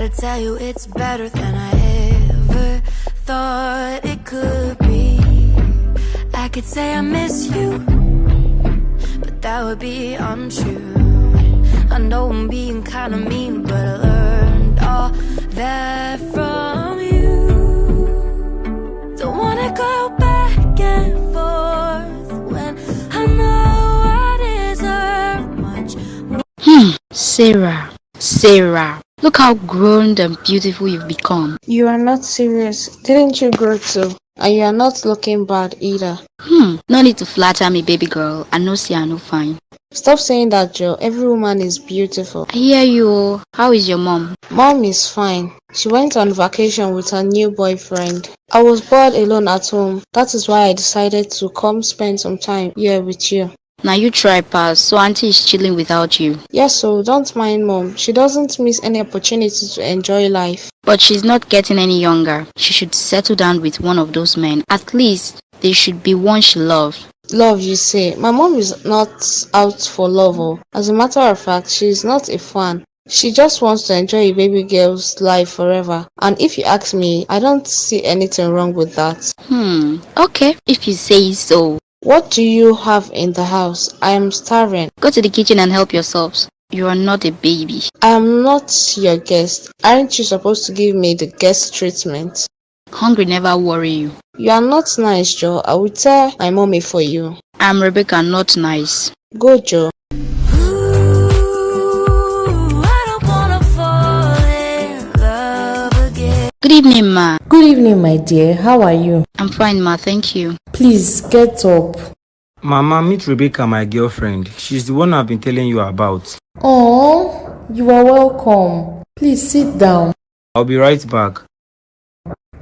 gotta tell you it's better than I ever thought it could be. I could say I miss you, but that would be untrue. I know I'm being kinda mean, but I learned all that from you. Don't wanna go back and forth when I know I deserve much more. Sarah, look how grown and beautiful you've become. You are not serious. Didn't you grow too? And you are not looking bad either. No need to flatter me, baby girl. I know see I no fine. Stop saying that, Joe. Every woman is beautiful. I hear you. How is your mom? Mom is fine. She went on vacation with her new boyfriend. I was bored alone at home. That is why I decided to come spend some time here with you. Now you try pass, so auntie is chilling without you. Yes, so don't mind mom. She doesn't miss any opportunity to enjoy life. But she's not getting any younger. She should settle down with one of those men. At least they should be one she loves. Love, you say? My mom is not out for love. Oh. As a matter of fact, she is not a fan. She just wants to enjoy a baby girl's life forever. And if you ask me, I don't see anything wrong with that. Okay, if you say so. What do you have in the house? I am starving. Go to the kitchen and help yourselves. You are not a baby. I am not your guest. Aren't you supposed to give me the guest treatment? Hungry never worry you. You are not nice, Joe. I will tell my mommy for you. I'm Rebecca, not nice. Go, Joe. Good evening, ma. Good evening, my dear. How are you? I'm fine, ma. Thank you. Please, get up. Mama, meet Rebecca, my girlfriend. She's the one I've been telling you about. Oh, you are welcome. Please sit down. I'll be right back.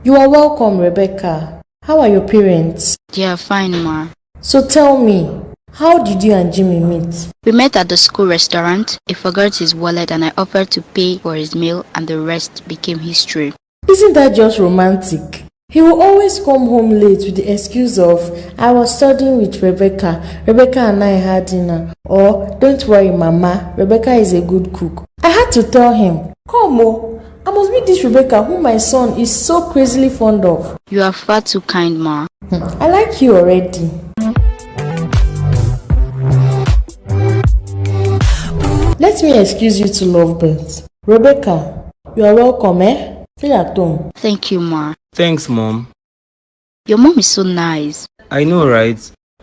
You are welcome, Rebecca. How are your parents? They are fine, ma. So tell me, how did you and Jimmy meet? We met at the school restaurant. He forgot his wallet and I offered to pay for his meal and the rest became history. Isn't that just romantic? He will always come home late with the excuse of, I was studying with Rebecca. Rebecca and I had dinner. Or, don't worry, Mama. Rebecca is a good cook. I had to tell him, come on, I must meet this Rebecca whom my son is so crazily fond of. You are far too kind, ma. I like you already. Let me excuse you to Lovebirds. Rebecca, you are welcome, eh? Feel at home. Thank you, ma. Thanks, Mom. Your mom is so nice. I know, right?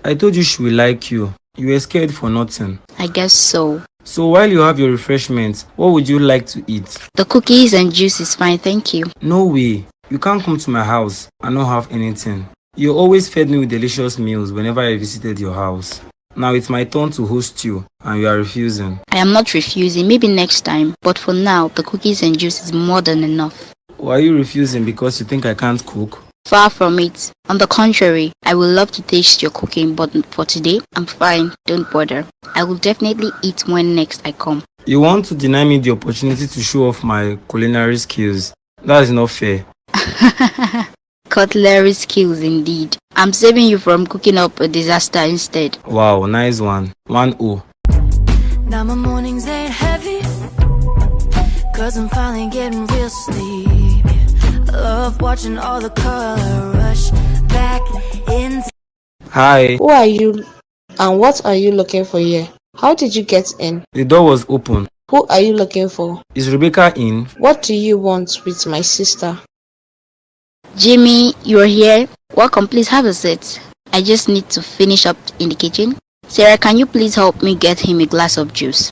I told you she will like you. You were scared for nothing. I guess so. So while you have your refreshments, what would you like to eat? The cookies and juice is fine, thank you. No way. You can't come to my house and not have anything. You always fed me with delicious meals whenever I visited your house. Now it's my turn to host you and you are refusing. I am not refusing, maybe next time. But for now, the cookies and juice is more than enough. Why are you refusing? Because you think I can't cook? Far from it. On the contrary, I would love to taste your cooking, but for today, I'm fine. Don't bother. I will definitely eat when next I come. You want to deny me the opportunity to show off my culinary skills. That is not fair. Cutlery skills indeed. I'm saving you from cooking up a disaster instead. Wow, nice one. 1-0. Now my mornings ain't heavy, cause I'm finally getting real sleepy. I love watching all the color rush back into. Hi. Who are you and what are you looking for here? How did you get in? The door was open. Who are you looking for? Is Rebecca in? What do you want with my sister? Jimmy, you're here? Welcome, please have a seat. I just need to finish up in the kitchen. Sarah, can you please help me get him a glass of juice?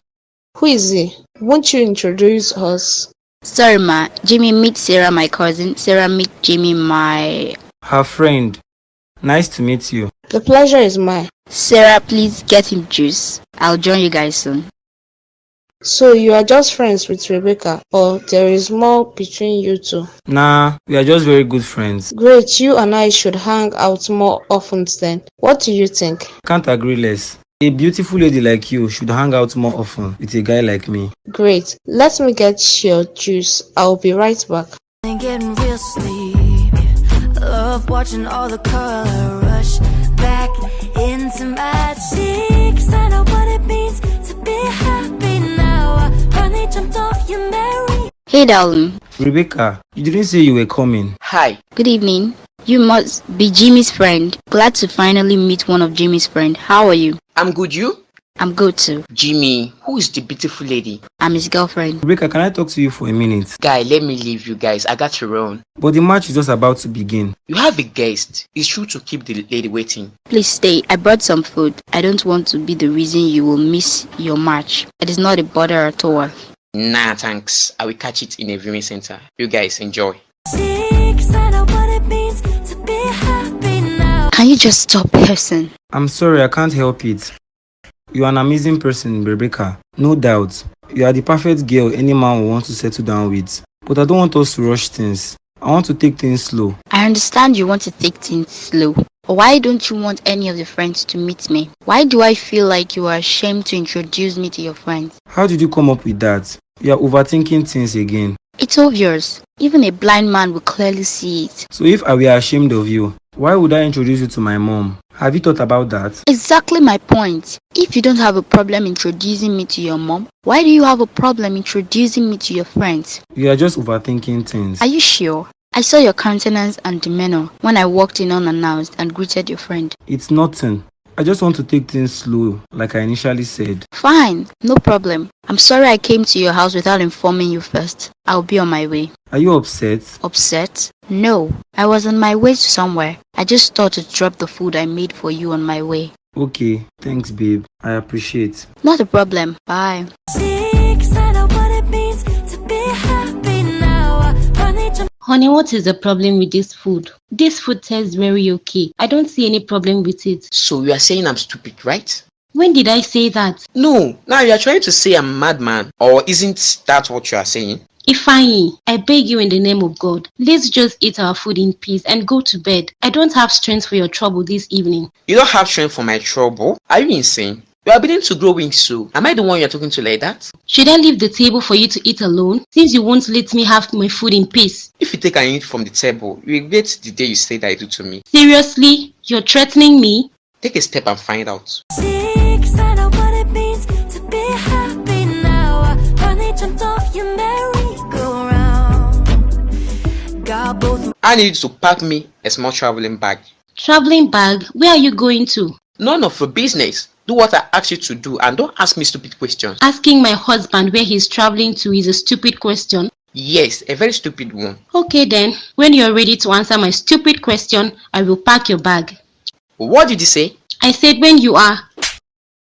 Who is he? Won't you introduce us? Sorry, ma. Jimmy, meet Sarah, my cousin. Sarah, meet Jimmy, my... Her friend. Nice to meet you. The pleasure is mine. Sarah, please get him juice. I'll join you guys soon. So you are just friends with Rebecca, or there is more between you two? Nah, we are just very good friends. Great, you and I should hang out more often then. What do you think? Can't agree less. A beautiful lady like you should hang out more often with a guy like me. Great, let me get your juice. I'll be right back. Getting real sleepy. I love watching all the color rush back into my cheeks. I know what it means to be happy now. I finally jumped off your merry. Hey darling, Rebecca, you didn't say you were coming. Hi. good evening. You must be Jimmy's friend. Glad to finally meet one of Jimmy's friend. How are you? I'm good, you? I'm good too. Jimmy, who is the beautiful lady? I'm his girlfriend. Rebecca, can I talk to you for a minute? Guy, let me leave you guys. I got to run. But the match is just about to begin. You have a guest. It's true to keep the lady waiting. Please stay. I brought some food. I don't want to be the reason you will miss your match. It is not a bother at all. Nah, thanks. I will catch it in a viewing center. You guys enjoy. Can you just stop cursing? I'm sorry, I can't help it. You are an amazing person, Rebecca. No doubt. You are the perfect girl any man will want to settle down with. But I don't want us to rush things. I want to take things slow. I understand you want to take things slow. But why don't you want any of your friends to meet me? Why do I feel like you are ashamed to introduce me to your friends? How did you come up with that? You are overthinking things again. It's obvious. Even a blind man will clearly see it. So if I were ashamed of you, why would I introduce you to my mom? Have you thought about that? Exactly my point. If you don't have a problem introducing me to your mom, why do you have a problem introducing me to your friends? You are just overthinking things. Are you sure? I saw your countenance and demeanor when I walked in unannounced and greeted your friend. It's nothing. I just want to take things slow, like I initially said. Fine, no problem. I'm sorry I came to your house without informing you first. I'll be on my way. Are you upset? Upset? No, I was on my way to somewhere. I just thought to drop the food I made for you on my way. Okay, thanks babe. I appreciate. Not a problem. Bye. Honey, what is the problem with this food? This food tastes very okay. I don't see any problem with it. So you are saying I'm stupid, right? When did I say that? No, now you are trying to say I'm a madman. Or isn't that what you are saying? Ifeanyi, I beg you in the name of God, let's just eat our food in peace and go to bed. I don't have strength for your trouble this evening. You don't have strength for my trouble? Are you insane? You are beginning to grow wings, so am I the one you are talking to like that? Should I leave the table for you to eat alone, since you won't let me have my food in peace? If you take and eat from the table, you regret the day you said that you do to me. Seriously? You're threatening me? Take a step and find out. I need you to pack me a small traveling bag. Traveling bag? Where are you going to? None of your business. Do what I ask you to do and don't ask me stupid questions. Asking my husband where he's traveling to is a stupid question. Yes, a very stupid one. Okay then, when you're ready to answer my stupid question, I will pack your bag. What did you say? I said when you are.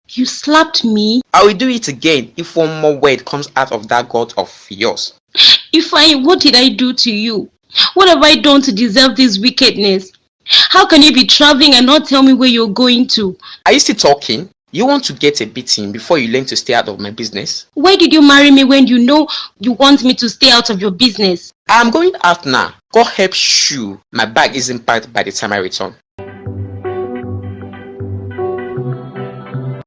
You slapped me. I will do it again if one more word comes out of that god of yours. What did I do to you? What have I done to deserve this wickedness? How can you be traveling and not tell me where you're going to? Are you still talking? You want to get a beating before you learn to stay out of my business? Why did you marry me when you know you want me to stay out of your business? I'm going out now. God help you. My bag isn't packed by the time I return.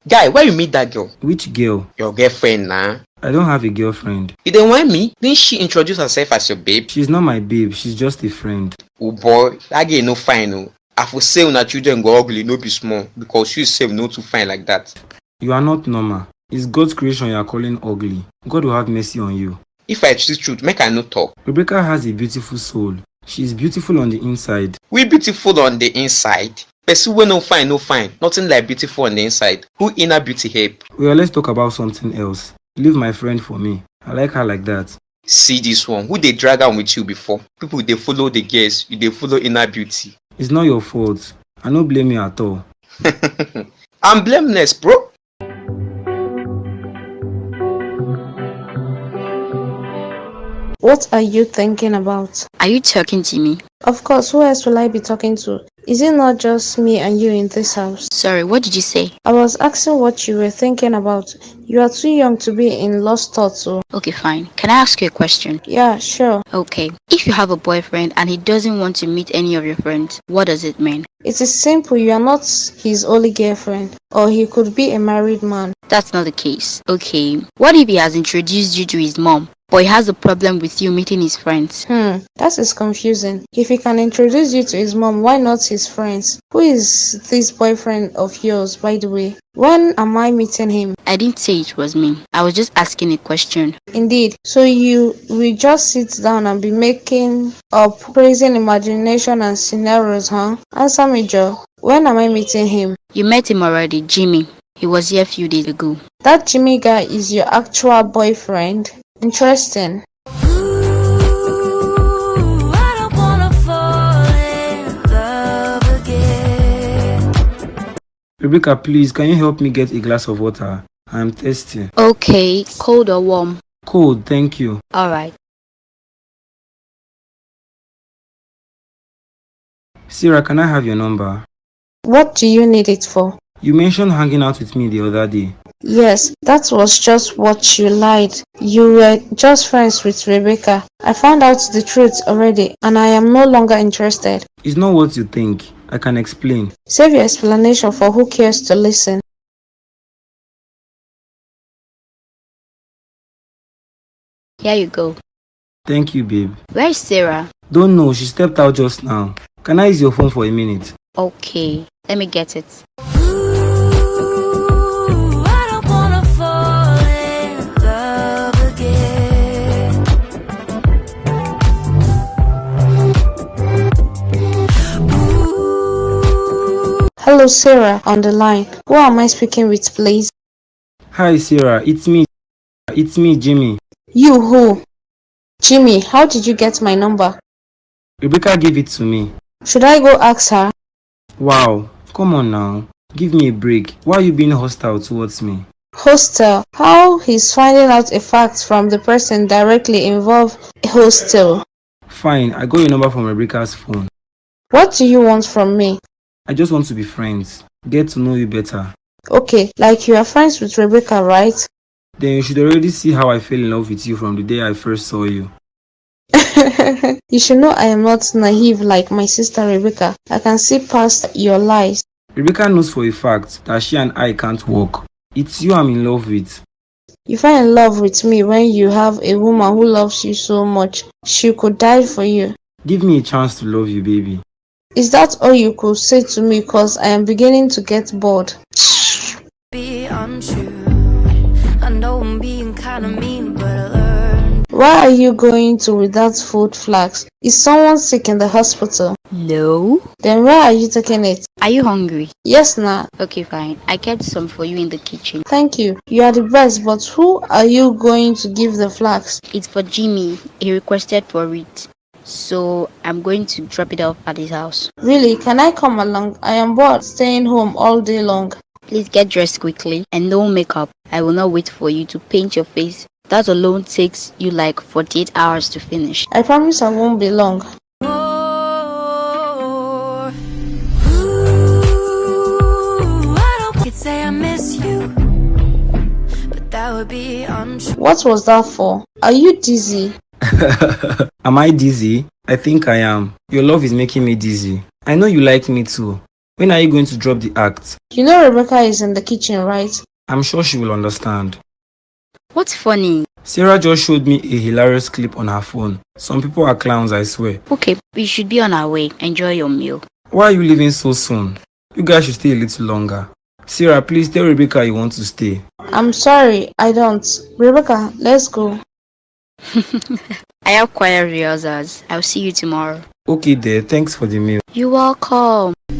Guy, where you meet that girl? Which girl? Your girlfriend now. I don't have a girlfriend. You didn't want me? Didn't she introduce herself as your babe? She's not my babe, she's just a friend. Oh boy, that girl no fine oh. I for say una children go ugly, no be small, because she self no too fine like that. You are not normal. It's God's creation you are calling ugly. God will have mercy on you. If I choose truth, make I no talk. Rebecca has a beautiful soul. She is beautiful on the inside. We beautiful on the inside. Person wey no fine, nothing like beautiful on the inside. Who inner beauty help? Well, let's talk about something else. Leave my friend for me. I like her like that. See this one. Who they drag on with you before? People they follow the girls, you they follow inner beauty. It's not your fault. I don't blame you at all. I'm blameless, bro. What are you thinking about? Are you talking to me? Of course, who else will I be talking to? Is it not just me and you in this house? Sorry, what did you say? I was asking what you were thinking about. You are too young to be in lost thoughts, so... Okay, fine. Can I ask you a question? Yeah, sure. Okay. If you have a boyfriend and he doesn't want to meet any of your friends, what does it mean? It is simple. You are not his only girlfriend. Or he could be a married man. That's not the case. Okay. What if he has introduced you to his mom? but he has a problem with you meeting his friends. That is confusing. If he can introduce you to his mom, why not his friends? Who is this boyfriend of yours, by the way? When am I meeting him? I didn't say it was me. I was just asking a question. Indeed. So you will just sit down and be making up crazy imagination and scenarios, huh? Answer me, Joe. When am I meeting him? You met him already, Jimmy. He was here a few days ago. That Jimmy guy is your actual boyfriend? Interesting. Ooh, I don't wanna fall in love again. Rebecca, please, can you help me get a glass of water? I'm thirsty. Okay, cold or warm? Cold, thank you. Alright. Sarah, can I have your number? What do you need it for? You mentioned hanging out with me the other day. Yes, that was just what you lied. You were just friends with Rebecca. I found out the truth already, and I am no longer interested. It's not what you think. I can explain. Save your explanation for who cares to listen. Here you go. Thank you, babe. Where is Sarah? Don't know, she stepped out just now. Can I use your phone for a minute? Okay, let me get it. Ooh, I don't wanna fall in love again. Hello, Sarah, on the line. Who am I speaking with, please? Hi, Sarah. It's me. It's me, Jimmy. You who? Jimmy, how did you get my number? Rebecca gave it to me. Should I go ask her? Wow. Come on now. Give me a break. Why are you being hostile towards me? Hostel. How he's finding out a fact from the person directly involved. Hostel. Fine, I got your number from Rebecca's phone. What do you want from me? I just want to be friends. Get to know you better. Okay, like you are friends with Rebecca, right? Then you should already see how I fell in love with you from the day I first saw you. You should know I am not naive like my sister Rebecca. I can see past your lies. Rebecca knows for a fact that she and I can't walk. It's you I'm in love with. You fall in love with me when you have a woman who loves you so much. She could die for you. Give me a chance to love you, baby. Is that all you could say to me? Cause I am beginning to get bored. Be untrue. I know I'm being kinda mean, but I learned. Why are you going to without food flags? Is someone sick in the hospital? No. Then where are you taking it? Are you hungry? Yes, nah. Okay, fine. I kept some for you in the kitchen. Thank you. You are the best, but who are you going to give the flags? It's for Jimmy. He requested for it. So I'm going to drop it off at his house. Really? Can I come along? I am bored staying home all day long. Please get dressed quickly and no makeup. I will not wait for you to paint your face. That alone takes you like 48 hours to finish. I promise I won't be long. Oh, ooh, I don't could say I miss you, but that would be untrue. What was that for? Are you dizzy? Am I dizzy? I think I am. Your love is making me dizzy. I know you like me too. When are you going to drop the act? You know Rebecca is in the kitchen, right? I'm sure she will understand. What's funny? Sarah just showed me a hilarious clip on her phone. Some people are clowns, I swear. Okay, we should be on our way. Enjoy your meal. Why are you leaving so soon? You guys should stay a little longer. Sarah, please tell Rebecca you want to stay. I'm sorry, I don't. Rebecca, let's go. I have choir rehearsals. I'll see you tomorrow. Okay there, thanks for the meal. You're welcome. Ooh,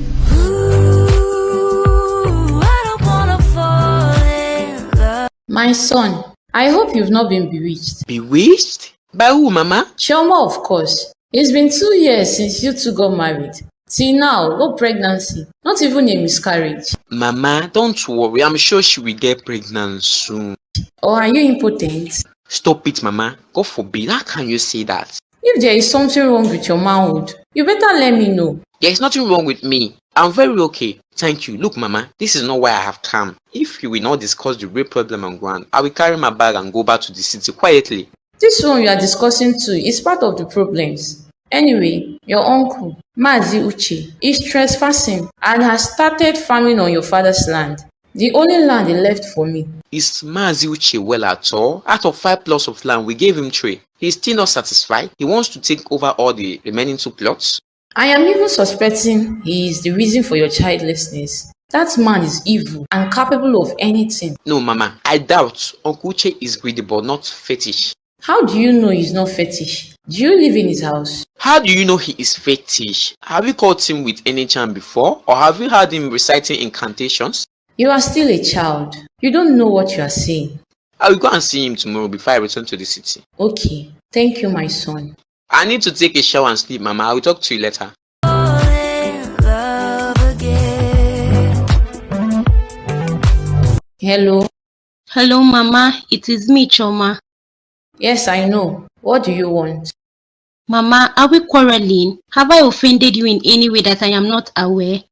I don't wanna fall in love. My son, I hope you've not been bewitched. Bewitched? By who, Mama? Chioma, of course. It's been 2 years since you two got married. Till now, no pregnancy, not even a miscarriage. Mama, don't worry. I'm sure she will get pregnant soon. Or are you impotent? Stop it, Mama. God forbid. How can you say that? If there is something wrong with your manhood, you better let me know. There's nothing wrong with me. I'm very okay. Thank you. Look, Mama, this is not why I have come. If you will not discuss the real problem on ground, I will carry my bag and go back to the city quietly. This one you are discussing too is part of the problems. Anyway, your uncle, Mazi Uche, is trespassing and has started farming on your father's land. The only land he left for me. Is Mazi Uche well at all? Out of 5 plots of land, we gave him 3. He's still not satisfied. He wants to take over all the remaining 2 plots. I am even suspecting he is the reason for your childlessness. That man is evil and capable of anything. No, Mama, I doubt. Uncle Uche is greedy but not fetish. How do you know he's not fetish? Do you live in his house? How do you know he is fetish? Have you caught him with any charm before? Or have you heard him reciting incantations? You are still a child. You don't know what you are saying. I will go and see him tomorrow before I return to the city. Okay, thank you, my son. I need to take a shower and sleep, Mama. I will talk to you later. Hello? Hello, Mama. It is me, Choma. Yes, I know. What do you want? Mama, are we quarreling? Have I offended you in any way that I am not aware?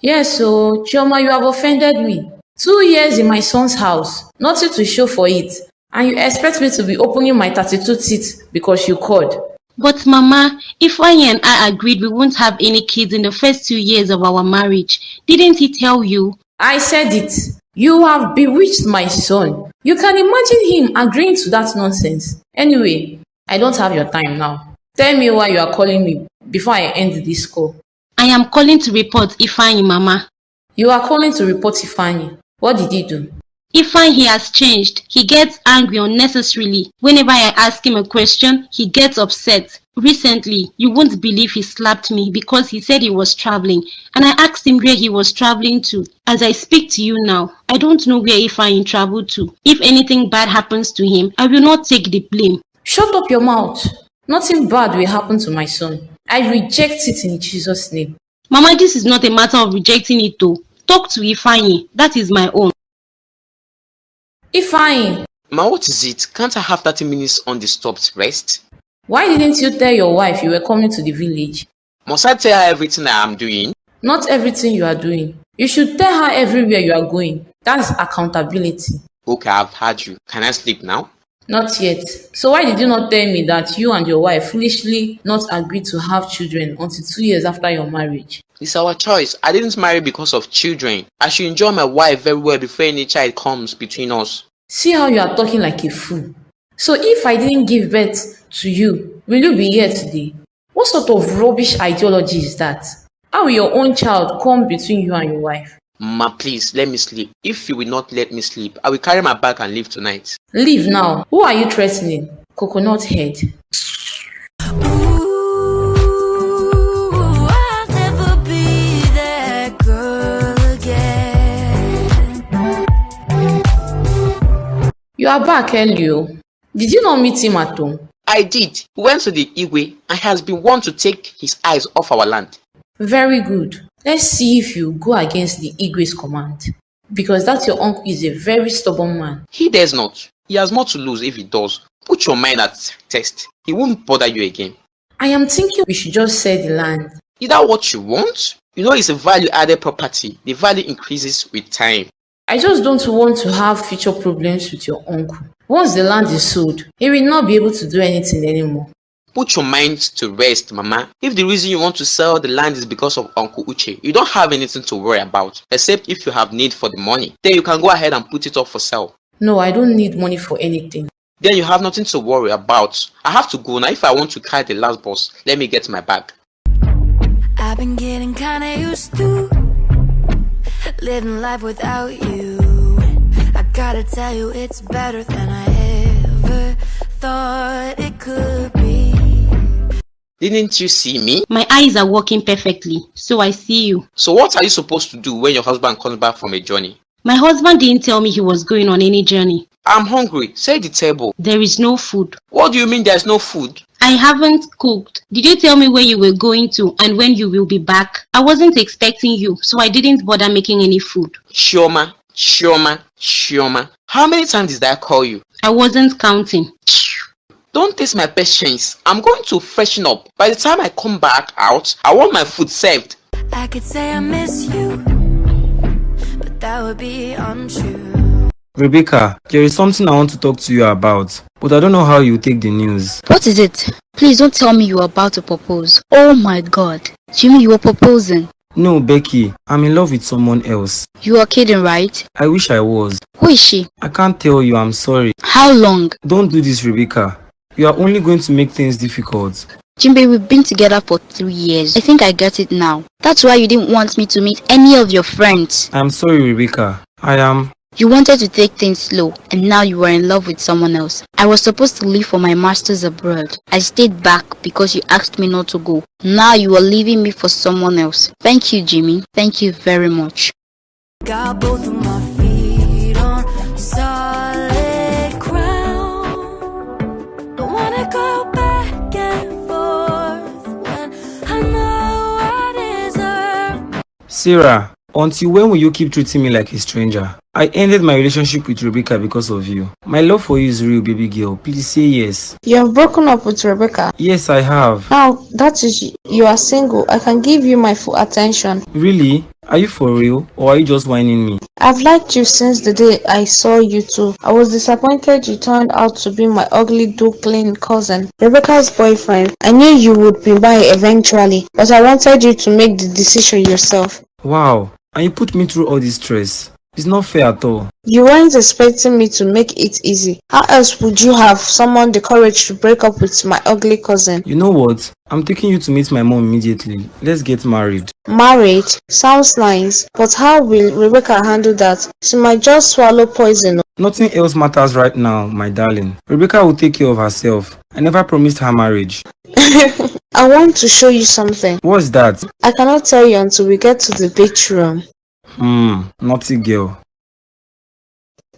Yes, so, Chioma, you have offended me. 2 years in my son's house, nothing to show for it. And you expect me to be opening my 32 teeth because you called. But Mama, Ifeanyi and I agreed we won't have any kids in the first 2 years of our marriage. Didn't he tell you? I said it. You have bewitched my son. You can imagine him agreeing to that nonsense. Anyway, I don't have your time now. Tell me why you are calling me before I end this call. I am calling to report Ifeanyi, Mama. You are calling to report Ifeanyi. What did he do? Ifeanyi has changed. He gets angry unnecessarily. Whenever I ask him a question, he gets upset. Recently, you won't believe he slapped me because he said he was traveling, and I asked him where he was traveling to. As I speak to you now, I don't know where Ifeanyi traveled to. If anything bad happens to him, I will not take the blame. Shut up your mouth. Nothing bad will happen to my son. I reject it in Jesus' name. Mama, this is not a matter of rejecting it though. Talk to Ifeanyi. That is my own. Ifeanyi. Ma, what is it? Can't I have 30 minutes undisturbed rest? Why didn't you tell your wife you were coming to the village? Must I tell her everything I am doing? Not everything you are doing. You should tell her everywhere you are going. That's accountability. Okay, I've heard you. Can I sleep now? Not yet. So why did you not tell me that you and your wife foolishly not agreed to have children until 2 years after your marriage? It's our choice. I didn't marry because of children. I should enjoy my wife very well before any child comes between us. See how you are talking like a fool. So if I didn't give birth to you, will you be here today? What sort of rubbish ideology is that? How will your own child come between you and your wife? Ma, please, let me sleep. If you will not let me sleep, I will carry my bag and leave tonight. Leave now. Who are you threatening? Coconut head. I'll never be that girl again. You are back, Elio. Did you not meet him at home? I did. He went to the Igwe and has been one to take his eyes off our land. Very good. Let's see if you go against the Igwe's command. Because that your uncle is a very stubborn man. He dares not. He has more to lose if he does. Put your mind at test. He won't bother you again. I am thinking we should just sell the land. Is that what you want? You know it's a value-added property. The value increases with time. I just don't want to have future problems with your uncle. Once the land is sold, he will not be able to do anything anymore. Put your mind to rest, Mama. If the reason you want to sell the land is because of Uncle Uche, you don't have anything to worry about, except if you have need for the money. Then you can go ahead and put it up for sale. No, I don't need money for anything. Then you have nothing to worry about. I have to go now. If I want to carry the last bus, let me get my bag. I've been getting kinda used to living life without you. I gotta tell you, it's better than I ever thought it could be. Didn't you see me? My eyes are working perfectly, so I see you. So what are you supposed to do when your husband comes back from a journey? My husband didn't tell me he was going on any journey. I'm hungry. Set the table. There is no food. What do you mean there's no food? I haven't cooked. Did you tell me where you were going to and when you will be back? I wasn't expecting you, so I didn't bother making any food. Shioma. How many times did I call you? I wasn't counting. Don't taste my patience. I'm going to freshen up. By the time I come back out, I want my food served. I could say I miss you, but that would be untrue. Rebecca, there is something I want to talk to you about, but I don't know how you take the news. What is it? Please don't tell me you are about to propose. Oh my God. Jimmy, you are proposing. No, Becky, I'm in love with someone else. You are kidding, right? I wish I was. Who is she? I can't tell you, I'm sorry. How long? Don't do this, Rebecca. You are only going to make things difficult. Jimbe, we've been together for 3 years. I think I get it now. That's why you didn't want me to meet any of your friends. I'm sorry, Rebecca. You wanted to take things slow, and now you were in love with someone else. I was supposed to leave for my master's abroad. I stayed back because you asked me not to go. Now you are leaving me for someone else. Thank you, Jimmy. Thank you very much. Got both of my feet on solid ground. Don't wanna go back and forth when I know I deserve. Sarah, until when will you keep treating me like a stranger? I ended my relationship with Rebecca because of you. My love for you is real, baby girl. Please say yes. You have broken up with Rebecca. Yes, I have. Now that is you are single, I can give you my full attention. Really? Are you for real? Or are you just whining me? I've liked you since the day I saw you two. I was disappointed you turned out to be my ugly duckling cousin, Rebecca's boyfriend. I knew you would be by eventually, but I wanted you to make the decision yourself. Wow, and you put me through all this stress. It's not fair at all. You weren't expecting me to make it easy. How else would you have summoned the courage to break up with my ugly cousin? You know what? I'm taking you to meet my mom immediately. Let's get married. Married? Sounds nice. But how will Rebecca handle that? She might just swallow poison. Nothing else matters right now, my darling. Rebecca will take care of herself. I never promised her marriage. I want to show you something. What's that? I cannot tell you until we get to the bedroom. Naughty girl.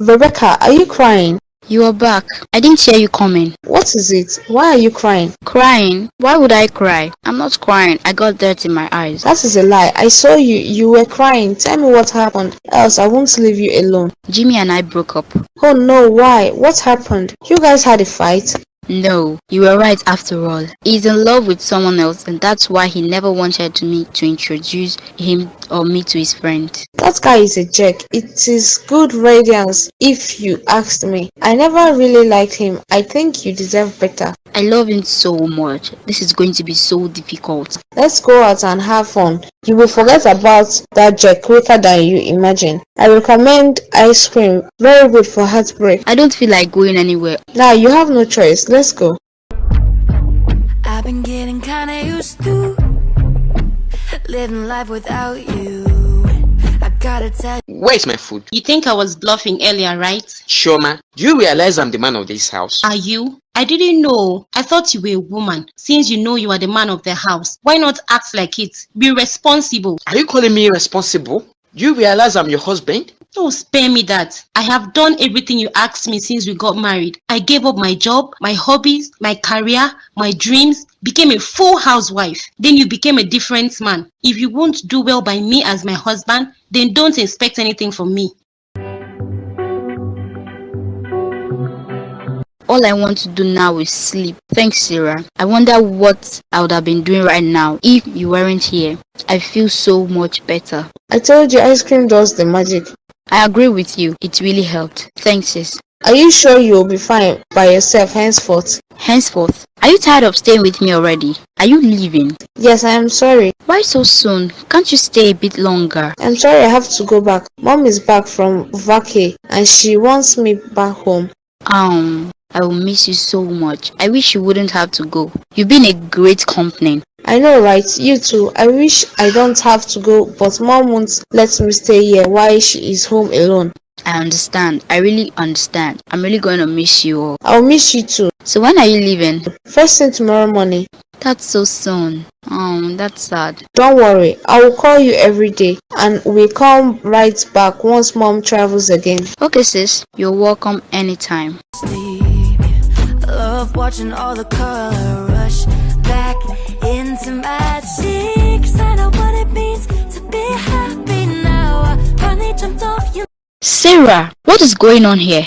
Rebecca, are you crying? You are back. I didn't hear you coming. What is it? Why are you crying? Crying? Why would I cry? I'm not crying. I got dirt in my eyes. That is a lie. I saw you. You were crying. Tell me what happened, else I won't leave you alone. Jimmy and I broke up. Oh no, why? What happened? You guys had a fight? No, you were right after all. He's in love with someone else, and that's why he never wanted me to introduce him or me to his friend. That guy is a jerk. It is good radiance if you asked me. I never really liked him. I think you deserve better. I love him so much. This is going to be so difficult. Let's go out and have fun. You will forget about that jerk quicker than you imagine. I recommend ice cream. Very good for heartbreak. I don't feel like going anywhere. Now you have no choice. Let's go. I've been getting kinda used to living life without you. I gotta tell you. Where's my food? You think I was bluffing earlier, right? Sure, ma. Do you realize I'm the man of this house? Are you? I didn't know. I thought you were a woman. Since you know you are the man of the house, why not act like it? Be responsible. Are you calling me irresponsible? Do you realize I'm your husband? Oh, spare me that. I have done everything you asked me since we got married. I gave up my job, my hobbies, my career, my dreams, became a full housewife. Then you became a different man. If you won't do well by me as my husband, then don't expect anything from me. All I want to do now is sleep. Thanks, Sarah. I wonder what I would have been doing right now if you weren't here. I feel so much better. I told you ice cream does the magic. I agree with you. It really helped. Thanks, sis. Are you sure you'll be fine by yourself henceforth? Henceforth? Are you tired of staying with me already? Are you leaving? Yes, I am sorry. Why so soon? Can't you stay a bit longer? I'm sorry I have to go back. Mom is back from vacay and she wants me back home. I will miss you so much. I wish you wouldn't have to go. You've been a great company. I know, right? You too. I wish I don't have to go, but Mom won't let me stay here while she is home alone. I understand. I really understand. I'm really going to miss you all. I'll miss you too. So when are you leaving? First thing tomorrow morning. That's so soon. That's sad. Don't worry. I will call you every day and we'll come right back once Mom travels again. Okay, sis. You're welcome anytime. Love watching all the color rush back into my cheeks. I know what it means to be happy now. I finally jumped off you. Sarah, what is going on here?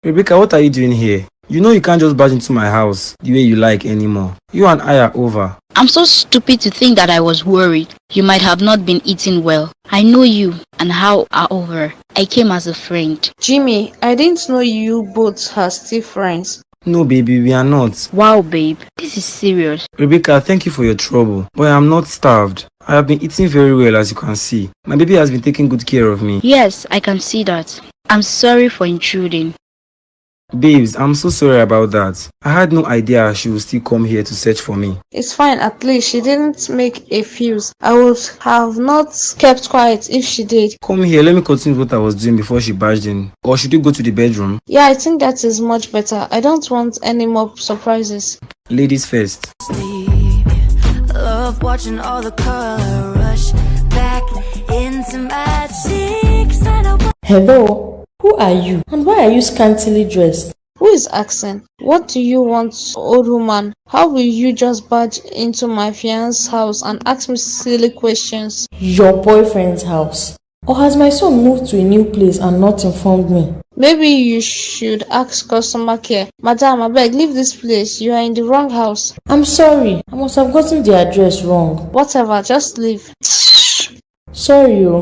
Rebecca, what are you doing here? You know you can't just barge into my house the way you like anymore. You and I are over. I'm so stupid to think that I was worried. You might have not been eating well. I know you and how are over. I came as a friend. Jimmy, I didn't know you both are still friends. No, baby, we are not. Wow, babe. This is serious. Rebecca, thank you for your trouble. But I am not starved. I have been eating very well, as you can see. My baby has been taking good care of me. Yes, I can see that. I'm sorry for intruding. Babes, I'm so sorry about that. I had no idea she would still come here to search for me. It's fine, at least she didn't make a fuss. I would have not kept quiet if she did. Come here, let me continue what I was doing before she barged in. Or should you go to the bedroom? Yeah, I think that is much better. I don't want any more surprises. Ladies first. Sleep. Love watching all the color rush back into my cheeks. Hello? Who are you? And why are you scantily dressed? Who is asking? What do you want, old woman? How will you just barge into my fiance's house and ask me silly questions? Your boyfriend's house. Or has my son moved to a new place and not informed me? Maybe you should ask customer care. Madam, I beg, leave this place. You are in the wrong house. I'm sorry. I must have gotten the address wrong. Whatever, just leave. Sorry, oh.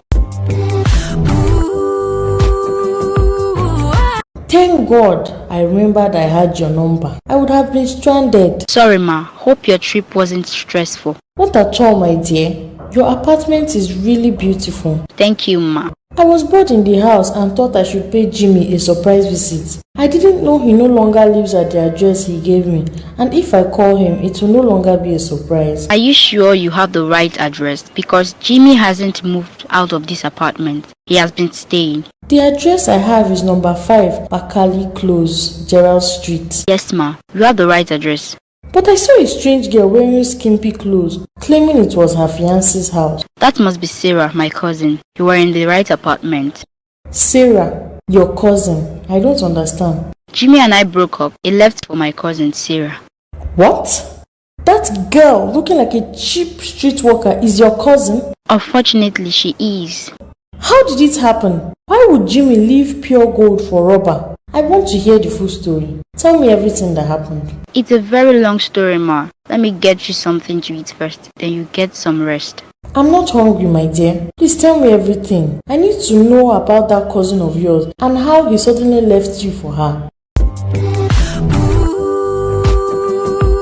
Thank God I remembered I had your number. I would have been stranded. Sorry, ma. Hope your trip wasn't stressful. Not at all, my dear. Your apartment is really beautiful. Thank you, ma. I was bored in the house and thought I should pay Jimmy a surprise visit. I didn't know he no longer lives at the address he gave me, and if I call him, it will no longer be a surprise. Are you sure you have the right address? Because Jimmy hasn't moved out of this apartment. He has been staying. The address I have is number 5, Bakali Close, Gerald Street. Yes, ma. You have the right address. But I saw a strange girl wearing skimpy clothes, claiming it was her fiance's house. That must be Sarah, my cousin. You are in the right apartment. Sarah, your cousin? I don't understand. Jimmy and I broke up. He left for my cousin, Sarah. What? That girl looking like a cheap street worker is your cousin? Unfortunately, she is. How did it happen? Why would Jimmy leave pure gold for rubber? I want to hear the full story. Tell me everything that happened. It's a very long story, ma. Let me get you something to eat first, then you get some rest. I'm not hungry, my dear. Please tell me everything. I need to know about that cousin of yours and how he suddenly left you for her.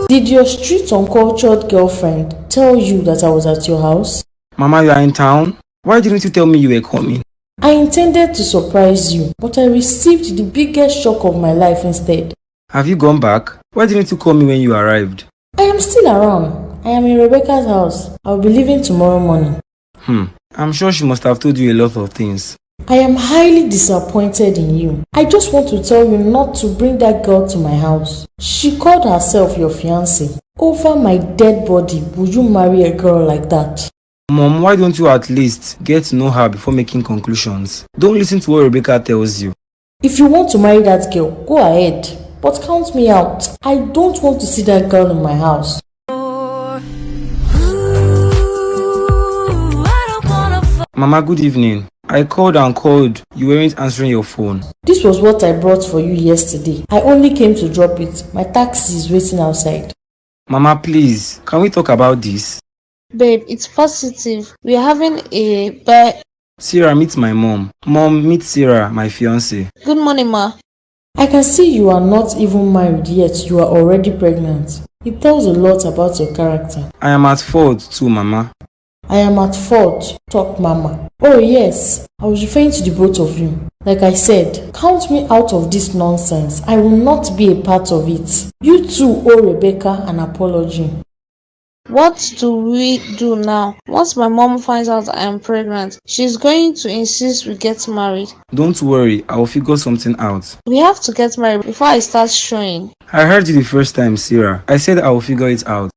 Did your street uncultured girlfriend tell you that I was at your house? Mama, you are in town? Why didn't you tell me you were coming? I intended to surprise you, but I received the biggest shock of my life instead. Have you gone back? Why didn't you call me when you arrived? I am still around. I am in Rebecca's house. I'll be leaving tomorrow morning. I'm sure she must have told you a lot of things. I am highly disappointed in you. I just want to tell you not to bring that girl to my house. She called herself your fiancée. Over my dead body, would you marry a girl like that? Mom, why don't you at least get to know her before making conclusions? Don't listen to what Rebecca tells you. If you want to marry that girl, go ahead. But count me out. I don't want to see that girl in my house. Mama, good evening. I called and called. You weren't answering your phone. This was what I brought for you yesterday. I only came to drop it. My taxi is waiting outside. Mama, please, can we talk about this? Babe, it's positive. We're having a Sarah, meet my mom. Mom, meet Sarah, my fiancée. Good morning, ma. I can see you are not even married yet you are already pregnant. It tells a lot about your character. I am at fault too, Mama. I am at fault, talk mama. Oh yes, I was referring to the both of you. Like I said, count me out of this nonsense. I will not be a part of it. You too owe Rebecca an apology. What do we do now? Once my mom finds out I am pregnant, she's going to insist we get married. Don't worry, I will figure something out. We have to get married before I start showing. I heard you the first time, Sarah. I said I will figure it out.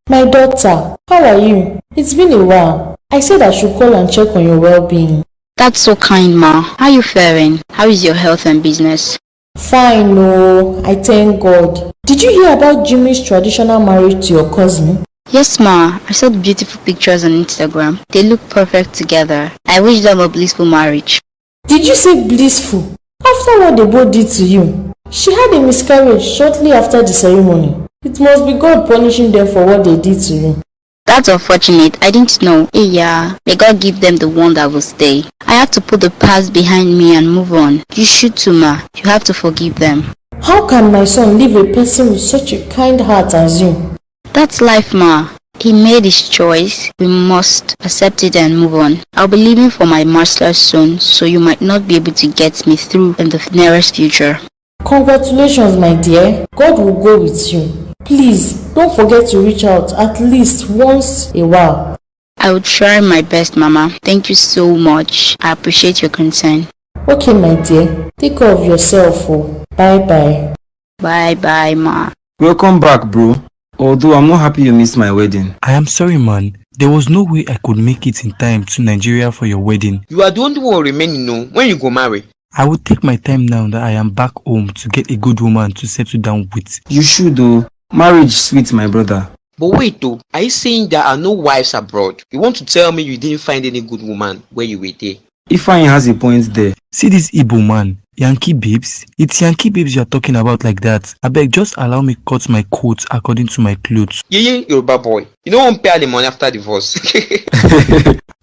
My daughter, how are you? It's been a while. I said I should call and check on your well-being. That's so kind, ma. How are you faring? How is your health and business? Fine, no. I thank God. Did you hear about Jimmy's traditional marriage to your cousin? Yes, ma. I saw the beautiful pictures on Instagram. They look perfect together. I wish them a blissful marriage. Did you say blissful? After what they both did to you? She had a miscarriage shortly after the ceremony. It must be God punishing them for what they did to you. That's unfortunate. I didn't know. Hey, yeah. May God give them the one that will stay. I have to put the past behind me and move on. You should too, ma. You have to forgive them. How can my son leave a person with such a kind heart as you? That's life, ma. He made his choice. We must accept it and move on. I'll be leaving for my master's soon, so you might not be able to get me through in the nearest future. Congratulations, my dear. God will go with you. Please, don't forget to reach out at least once a while. I will try my best, Mama. Thank you so much. I appreciate your concern. Okay, my dear. Take care of yourself. Oh. Bye-bye. Bye-bye, ma. Welcome back, bro. Although I'm not happy you missed my wedding. I am sorry, man. There was no way I could make it in time to Nigeria for your wedding. You are the only one remaining when you go marry. I will take my time now that I am back home to get a good woman to settle down with. You should though. Marriage sweet, my brother. But wait though, are you saying there are no wives abroad? You want to tell me you didn't find any good woman where you were there? Ifeanyi has a point there. See this Igbo man, Yankee babes? It's Yankee babes you are talking about like that. I beg, just allow me cut my coat according to my clothes. Yeah, Yoruba boy. You don't want to pay the money after divorce.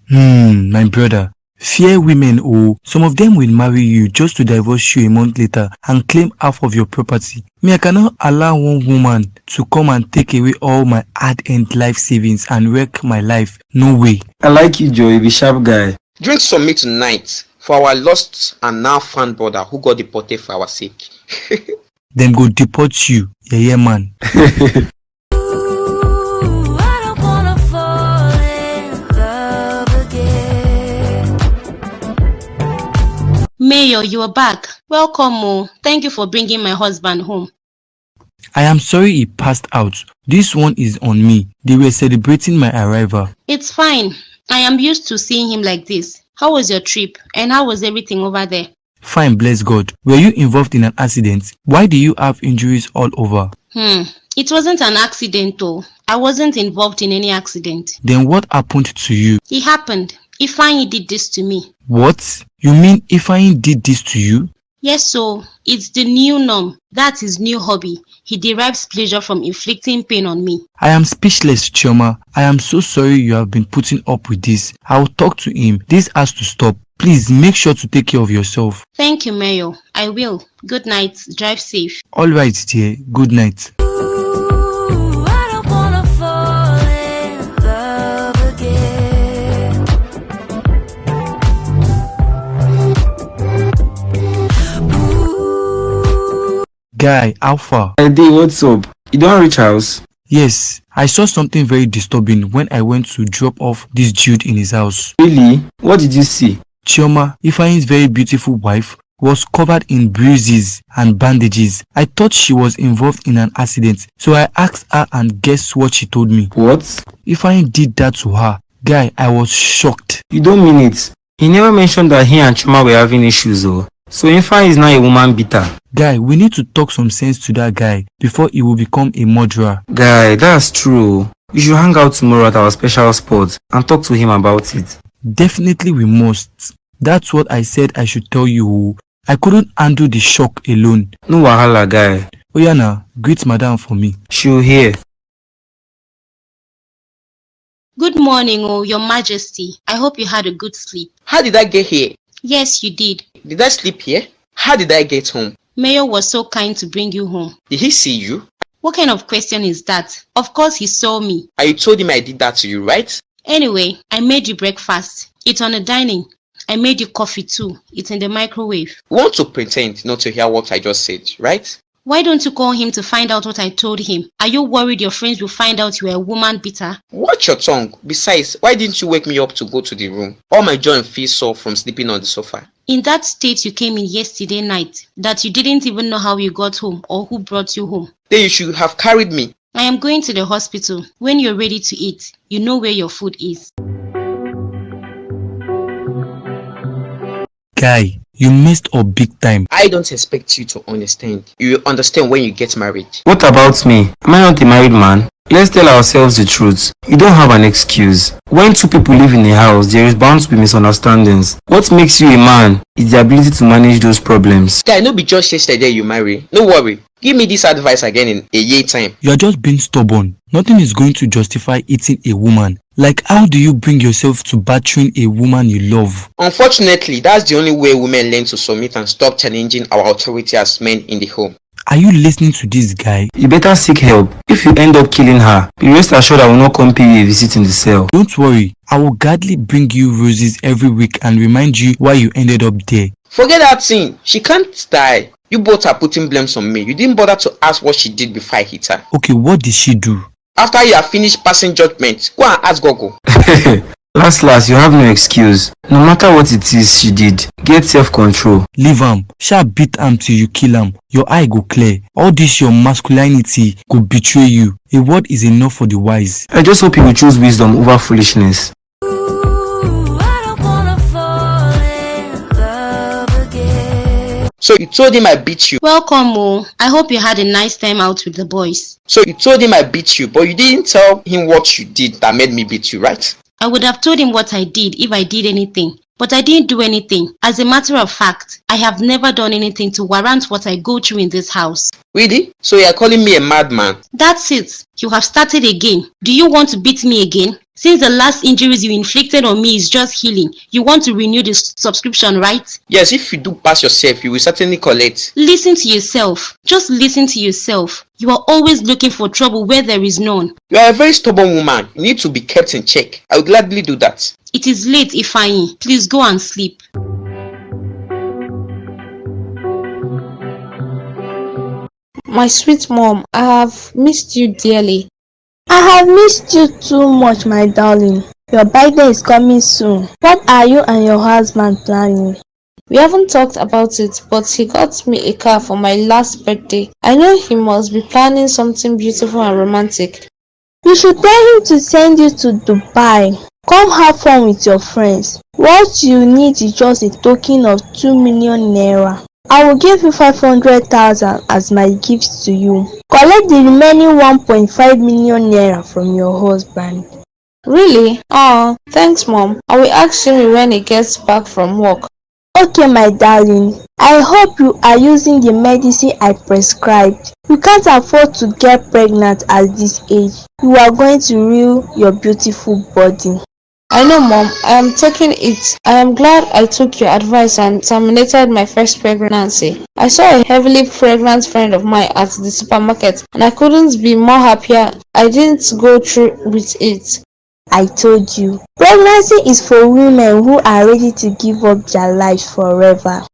My brother. Fear women, oh, some of them will marry you just to divorce you a month later and claim half of your property. Me, I cannot allow one woman to come and take away all my hard-earned life savings and wreck my life. No way. I like you, Joe. You be sharp guy. Drink some meat tonight for our lost and now found brother who got deported for our sake. Them go deport you, yeah, man. Mayor, you are back. Welcome, Mo. Thank you for bringing my husband home. I am sorry he passed out. This one is on me. They were celebrating my arrival. It's fine. I am used to seeing him like this. How was your trip? And how was everything over there? Fine, bless God. Were you involved in an accident? Why do you have injuries all over? It wasn't an accident though. I wasn't involved in any accident. Then what happened to you? It happened. Ifeanyi did this to me. What? You mean Ifeanyi did this to you? Yes, so it's the new norm. That's his new hobby. He derives pleasure from inflicting pain on me. I am speechless, Chioma. I am so sorry you have been putting up with this. I will talk to him. This has to stop. Please make sure to take care of yourself. Thank you, Mayo. I will. Good night. Drive safe. All right, dear. Good night. Guy, how far? Hey, what's up? You don't reach house? Yes, I saw something very disturbing when I went to drop off this Jude in his house. Really? What did you see? Chioma, Ifeanyi's very beautiful wife, was covered in bruises and bandages. I thought she was involved in an accident, so I asked her and guess what she told me? What? Ifeanyi did that to her. Guy, I was shocked. You don't mean it. He never mentioned that he and Chioma were having issues though. So Ifeanyi is now a woman beater. Guy, we need to talk some sense to that guy before he will become a murderer. Guy, that's true. You should hang out tomorrow at our special spot and talk to him about it. Definitely we must. That's what I said I should tell you. I couldn't handle the shock alone. No wahala, guy. Oyana, greet madam for me. She'll hear. Good morning, oh, your majesty. I hope you had a good sleep. How did I get here? Yes, you did. Did I sleep here? How did I get home? Mayor was so kind to bring you home. Did he see you? What kind of question is that? Of course he saw me. And you told him I did that to you, right? Anyway, I made you breakfast. It's on the dining. I made you coffee too. It's in the microwave. You want to pretend not to hear what I just said, right? Why don't you call him to find out what I told him? Are you worried your friends will find out you are a woman beater? Watch your tongue. Besides, why didn't you wake me up to go to the room? All my joy and fear sore from sleeping on the sofa. In that state you came in yesterday night, that you didn't even know how you got home or who brought you home. Then you should have carried me. I am going to the hospital. When you're ready to eat, you know where your food is. Guy, you messed up big time. I don't expect you to understand. You will understand when you get married. What about me? Am I not a married man? Let's tell ourselves the truth. You don't have an excuse. When two people live in a house, there is bound to be misunderstandings. What makes you a man is the ability to manage those problems. Guy, no be just yesterday you marry. No worry. Give me this advice again in a year time. You are just being stubborn. Nothing is going to justify eating a woman. Like, how do you bring yourself to battering a woman you love? Unfortunately, that's the only way women learn to submit and stop challenging our authority as men in the home. Are you listening to this guy? You better seek help. If you end up killing her, be rest assured I will not come pay you a visit in the cell. Don't worry, I will gladly bring you roses every week and remind you why you ended up there. Forget that thing. She can't die. You both are putting blames on me. You didn't bother to ask what she did before I hit her. Okay, what did she do? After you have finished passing judgment, go and ask Gogo. Last, you have no excuse. No matter what it is she did, get self-control. Leave am. Sha beat am till you kill am. Your eye go clear. All this your masculinity could betray you. A word is enough for the wise. I just hope you will choose wisdom over foolishness. So you told him I beat you. Welcome, Mo. I hope you had a nice time out with the boys. So you told him I beat you, but you didn't tell him what you did that made me beat you, right? I would have told him what I did if I did anything, but I didn't do anything. As a matter of fact, I have never done anything to warrant what I go through in this house. Really? So you are calling me a madman? That's it. You have started again. Do you want to beat me again? Since the last injuries you inflicted on me is just healing, you want to renew the subscription, right? Yes, if you do pass yourself, you will certainly collect. Listen to yourself. Just listen to yourself. You are always looking for trouble where there is none. You are a very stubborn woman. You need to be kept in check. I would gladly do that. It is late, Ifeanyi. Please go and sleep. My sweet mom, I have missed you dearly. I have missed you too much, my darling. Your birthday is coming soon. What are you and your husband planning? We haven't talked about it, but he got me a car for my last birthday. I know he must be planning something beautiful and romantic. You should tell him to send you to Dubai. Come have fun with your friends. What you need is just a token of 2 million naira. I will give you 500,000 as my gift to you. Collect the remaining 1.5 million naira from your husband. Really? Oh, thanks mom. I will ask him when he gets back from work. Okay, my darling. I hope you are using the medicine I prescribed. You can't afford to get pregnant at this age. You are going to ruin your beautiful body. I know mom, I am taking it. I am glad I took your advice and terminated my first pregnancy. I saw a heavily pregnant friend of mine at the supermarket and I couldn't be more happier I didn't go through with it. I told you. Pregnancy is for women who are ready to give up their lives forever.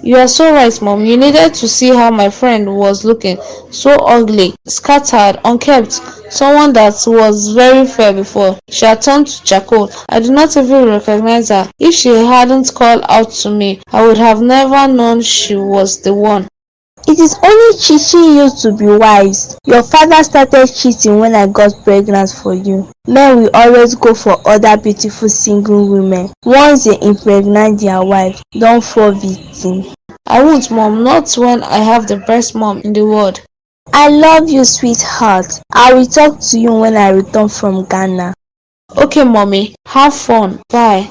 You are so right, mom. You needed to see how my friend was looking. So ugly, scattered, unkempt. Someone that was very fair before. She had turned to charcoal. I did not even recognize her. If she hadn't called out to me, I would have never known she was the one. It is only cheating you to be wise. Your father started cheating when I got pregnant for you. Men will always go for other beautiful single women. Once they impregnate their wife, don't fall victim. I won't, mom. Not when I have the best mom in the world. I love you, sweetheart. I will talk to you when I return from Ghana. Okay, mommy. Have fun. Bye.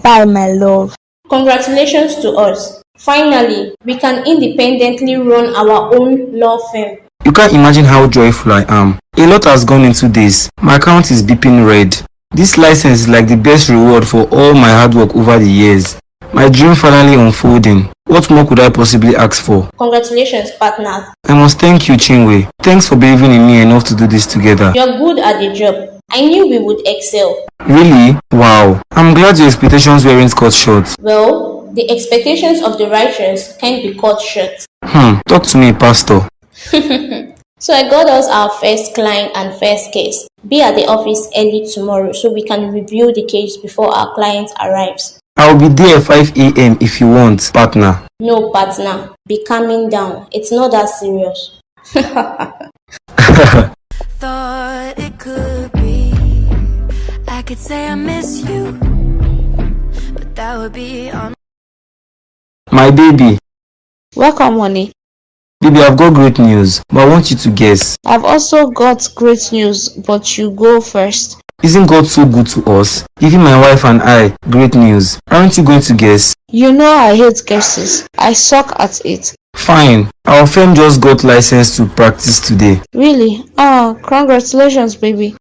Bye, my love. Congratulations to us. Finally, we can independently run our own law firm. You can't imagine how joyful I am. A lot has gone into this. My account is beeping red. This license is like the best reward for all my hard work over the years. My dream finally unfolding. What more could I possibly ask for? Congratulations, partner. I must thank you, Chinwe. Thanks for believing in me enough to do this together. You're good at the job. I knew we would excel. Really? Wow. I'm glad your expectations weren't cut short. Well, the expectations of the righteous can't be cut short. Talk to me, Pastor. So I got us our first client and first case. Be at the office early tomorrow so we can review the case before our client arrives. I'll be there at 5 a.m. if you want, partner. No, partner. Be calming down. It's not that serious. Thought it could be. I could say I miss you, but that would be on. My baby. Welcome, honey. Baby, I've got great news, but I want you to guess. I've also got great news, but you go first. Isn't God so good to us? Giving my wife and I great news. Aren't you going to guess? You know I hate guesses. I suck at it. Fine. Our firm just got licensed to practice today. Really? Oh, congratulations, baby.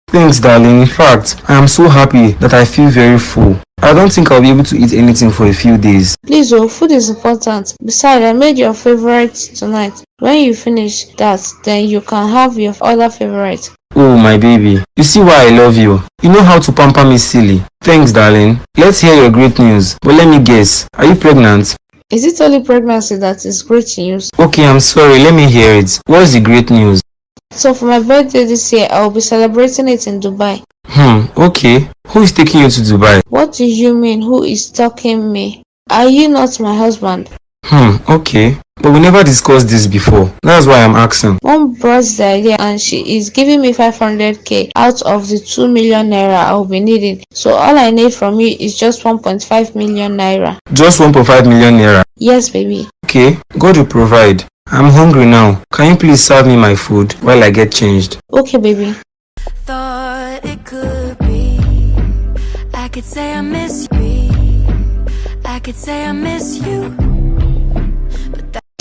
Thanks, darling. In fact, I am so happy that I feel very full. I don't think I'll be able to eat anything for a few days. Please, oh, food is important. Besides, I made your favorite tonight. When you finish that, then you can have your other favorite. Oh, my baby. You see why I love you. You know how to pamper me silly. Thanks, darling. Let's hear your great news. But let me guess. Are you pregnant? Is it only pregnancy that is great news? Okay, I'm sorry. Let me hear it. What's the great news? So for my birthday this year, I will be celebrating it in Dubai. Okay. Who is taking you to Dubai? What do you mean, who is talking me? Are you not my husband? Okay. But we never discussed this before. That's why I'm asking. Mom brought the idea and she is giving me 500k out of the 2 million naira I will be needing. So all I need from you is just 1.5 million naira. Just 1.5 million naira? Yes, baby. Okay. God will provide. I'm hungry now. Can you please serve me my food while I get changed? Okay, baby. Thought it could be. I could say I miss you. I could say I miss you.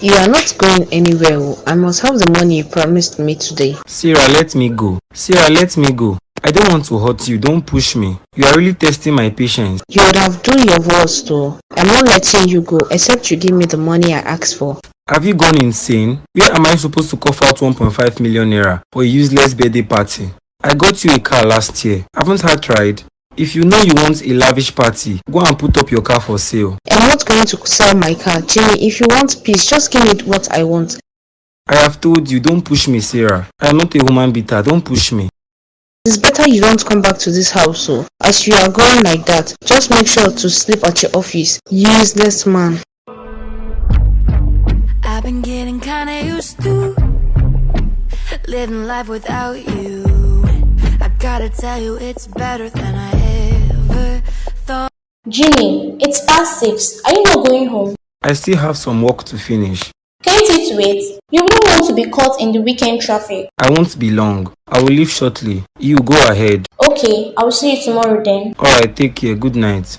You are not going anywhere. I must have the money you promised me today. Sarah, let me go. Sarah, let me go. I don't want to hurt you. Don't push me. You are really testing my patience. You would have done your worst though. I'm not letting you go except you give me the money I asked for. Have you gone insane? Where am I supposed to cough out 1.5 million naira for a useless birthday party? I got you a car last year. Haven't I tried? If you know you want a lavish party, go and put up your car for sale. I'm not going to sell my car. Jimmy, if you want peace, just give me what I want. I have told you, don't push me, Sarah. I am not a woman beater. Don't push me. It's better you don't come back to this house, so as you are going like that, just make sure to sleep at your office. Useless man. I've been getting kinda used to living life without you. I gotta tell you, it's better than I ever thought. Jimmy, it's past 6. Are you not going home? I still have some work to finish. Can't it wait? You won't want to be caught in the weekend traffic. I won't be long. I will leave shortly. You go ahead. Okay, I will see you tomorrow then. Alright, take care. Good night.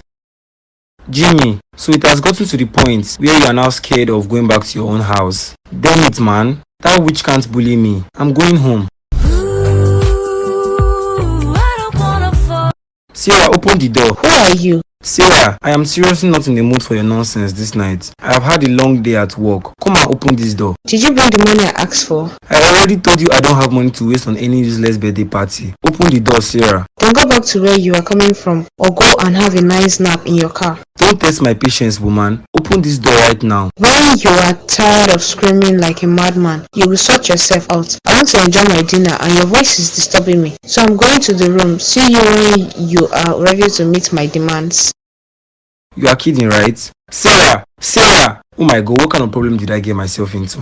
Jimmy, so it has gotten to the point where you are now scared of going back to your own house. Damn it, man. That witch can't bully me. I'm going home. Sarah, open the door. Who are you? Sarah, I am seriously not in the mood for your nonsense this night. I have had a long day at work. Come and open this door. Did you bring the money I asked for? I already told you I don't have money to waste on any useless birthday party. Open the door, Sarah. Then go back to where you are coming from or go and have a nice nap in your car. Don't test my patience, woman. Open this door right now. When you are tired of screaming like a madman, you will sort yourself out. I want to enjoy my dinner and your voice is disturbing me. So I'm going to the room. See you when you are ready to meet my demands. You are kidding, right? Sarah! Sarah! Oh my god, what kind of problem did I get myself into?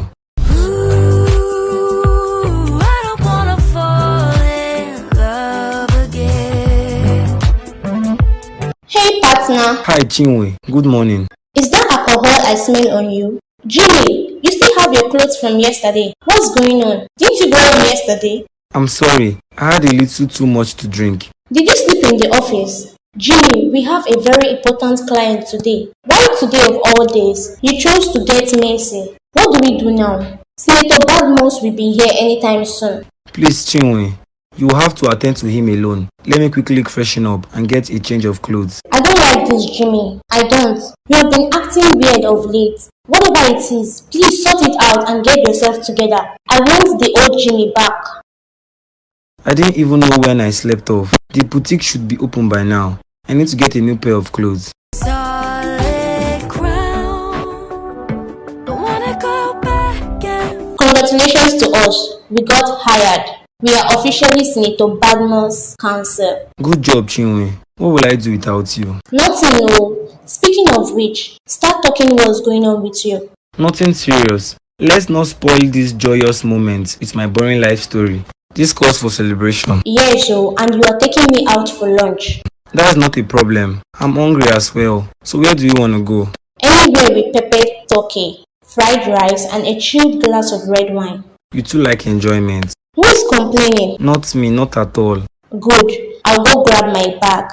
Hey partner. Hi Chinwe, good morning. Is that alcohol I smell on you? Jimmy, you still have your clothes from yesterday. What's going on? Didn't you go home yesterday? I'm sorry, I had a little too much to drink. Did you sleep in the office? Jimmy, we have a very important client today. Why today of all days? You chose to get messy. What do we do now? Senator Badmus will be here anytime soon. Please Chinwe, you will have to attend to him alone. Let me quickly freshen up and get a change of clothes. I don't like this, Jimmy. I don't. You have been acting weird of late. Whatever it is, please sort it out and get yourself together. I want the old Jimmy back. I didn't even know when I slept off. The boutique should be open by now. I need to get a new pair of clothes. Solid ground. I wanna go back and Congratulations to us. We got hired. We are officially Senator Badmus' counsel. Good job, Chinwe. What will I do without you? Nothing, no. Speaking of which, start talking what's going on with you. Nothing serious. Let's not spoil this joyous moment with my boring life story. This calls for celebration. Yes, so, and you are taking me out for lunch. That's not a problem. I'm hungry as well. So where do you want to go? Anywhere with peppered turkey, fried rice, and a chilled glass of red wine. You too like enjoyment. Who is complaining? Not me, not at all. Good. I'll go grab my bag.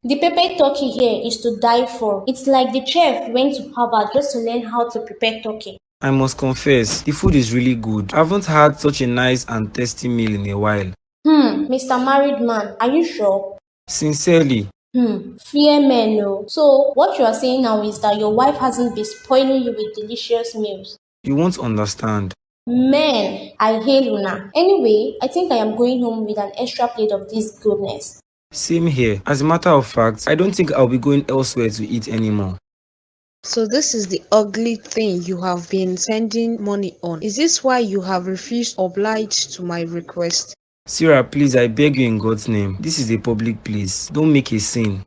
The pepper turkey here is to die for. It's like the chef went to Harvard just to learn how to prepare turkey. I must confess, the food is really good. I haven't had such a nice and tasty meal in a while. Mr. Married Man, are you sure? Sincerely. Fear men, no. So, what you are saying now is that your wife hasn't been spoiling you with delicious meals. You won't understand. Man, I hate Luna. Anyway, I think I am going home with an extra plate of this goodness. Same here. As a matter of fact, I don't think I'll be going elsewhere to eat anymore. So this is the ugly thing you have been spending money on. Is this why you have refused oblige to my request? Sarah, please, I beg you in God's name. This is a public place. Don't make a scene.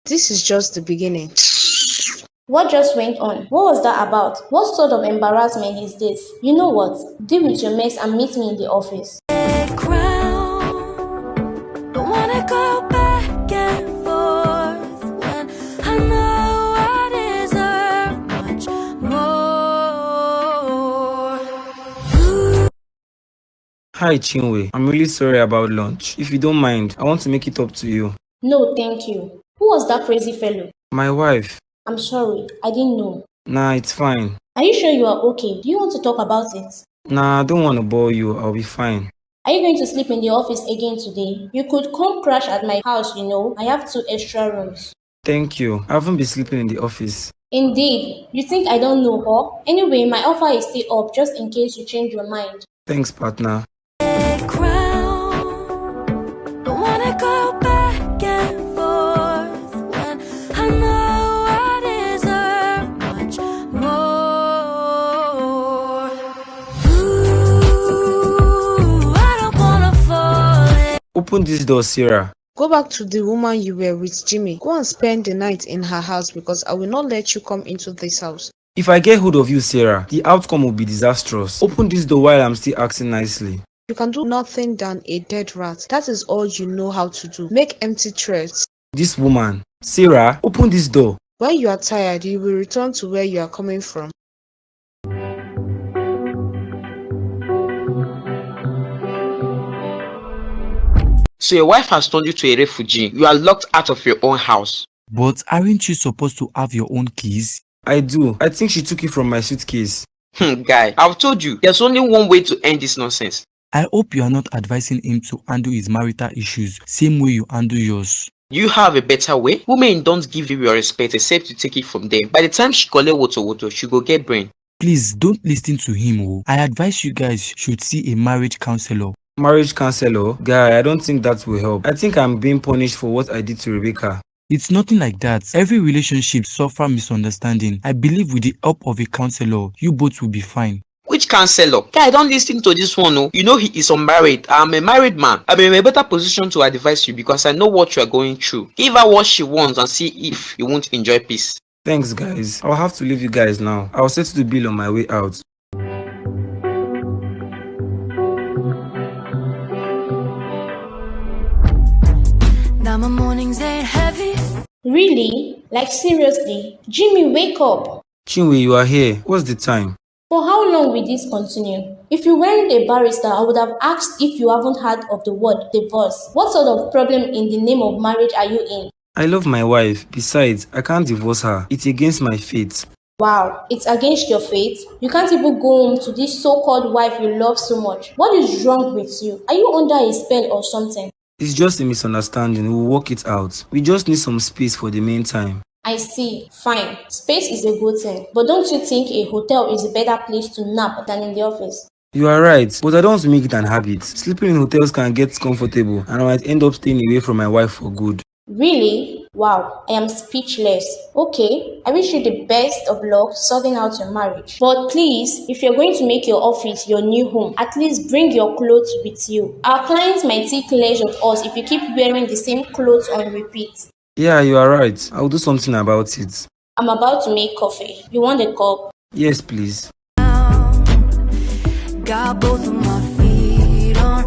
This is just the beginning. What just went on? What was that about? What sort of embarrassment is this? You know what? Deal with your mess and meet me in the office. Hi Chinwe, I'm really sorry about lunch. If you don't mind, I want to make it up to you. No, thank you. Who was that crazy fellow? My wife. I'm sorry, I didn't know. Nah, it's fine. Are you sure you are okay? Do you want to talk about it? Nah, I don't want to bore you. I'll be fine. Are you going to sleep in the office again today? You could come crash at my house, you know. I have 2 extra rooms. Thank you. I haven't been sleeping in the office. Indeed. You think I don't know her? Anyway, my offer is still up just in case you change your mind. Thanks, partner. Open this door, Sarah. Go back to the woman you were with, Jimmy. Go and spend the night in her house because I will not let you come into this house. If I get hold of you, Sarah, the outcome will be disastrous. Open this door while I'm still acting nicely. You can do nothing than a dead rat. That is all you know how to do. Make empty threats. This woman. Sarah, open this door. When you are tired, you will return to where you are coming from. So your wife has turned you to a refugee. You are locked out of your own house. But aren't you supposed to have your own keys? I do. I think she took it from my suitcase. Guy, I've told you, there's only one way to end this nonsense. I hope you are not advising him to handle his marital issues same way you handle yours. You have a better way? Women don't give you your respect except you take it from them. By the time she collect woto, she go get brain. Please don't listen to him. Oh. I advise you guys should see a marriage counselor. Marriage counselor? Guy, I don't think that will help. I think I'm being punished for what I did to Rebecca. It's nothing like that. Every relationship suffers misunderstanding. I believe with the help of a counselor, you both will be fine. Which counselor? Guy, don't listen to this one. Oh. You know he is unmarried. I'm a married man. I'm in a better position to advise you because I know what you are going through. Give her what she wants and see if you won't enjoy peace. Thanks, guys. I'll have to leave you guys now. I'll settle the bill on my way out. Now my mornings ain't heavy. Really? Like seriously? Jimmy, wake up! Chinwe, you are here. What's the time? For how long will this continue? If you weren't a barrister, I would have asked if you haven't heard of the word divorce. What sort of problem in the name of marriage are you in? I love my wife. Besides, I can't divorce her. It's against my fate. Wow, it's against your fate? You can't even go home to this so-called wife you love so much. What is wrong with you? Are you under a spell or something? It's just a misunderstanding. We'll work it out. We just need some space for the meantime. I see. Fine. Space is a good thing. But don't you think a hotel is a better place to nap than in the office? You are right, but I don't want to make it an habit. Sleeping in hotels can get comfortable and I might end up staying away from my wife for good. Really? Wow, I am speechless. Okay, I wish you the best of luck sorting out your marriage. But please, if you're going to make your office your new home, at least bring your clothes with you. Our clients might take pleasure of us if you keep wearing the same clothes on repeat. Yeah, you are right. I'll do something about it. I'm about to make coffee. You want a cup? Yes, please. Got both of my feet on.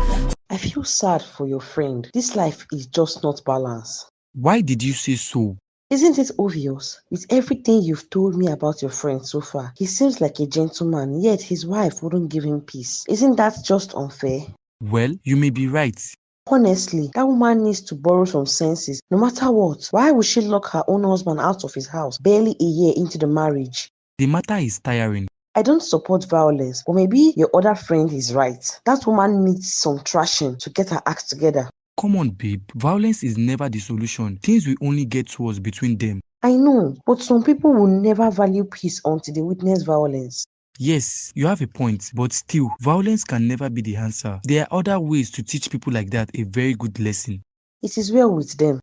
I feel sad for your friend. This life is just not balanced. Why did you say so? Isn't it obvious? With everything you've told me about your friend so far, he seems like a gentleman, yet his wife wouldn't give him peace. Isn't that just unfair? Well, you may be right. Honestly, that woman needs to borrow some senses. No matter what, why would she lock her own husband out of his house barely a year into the marriage? The matter is tiring. I don't support violence, but maybe your other friend is right. That woman needs some thrashing to get her act together. Come on, babe. Violence is never the solution. Things will only get worse between them. I know, but some people will never value peace until they witness violence. Yes, you have a point, but still, violence can never be the answer. There are other ways to teach people like that a very good lesson. It is well with them.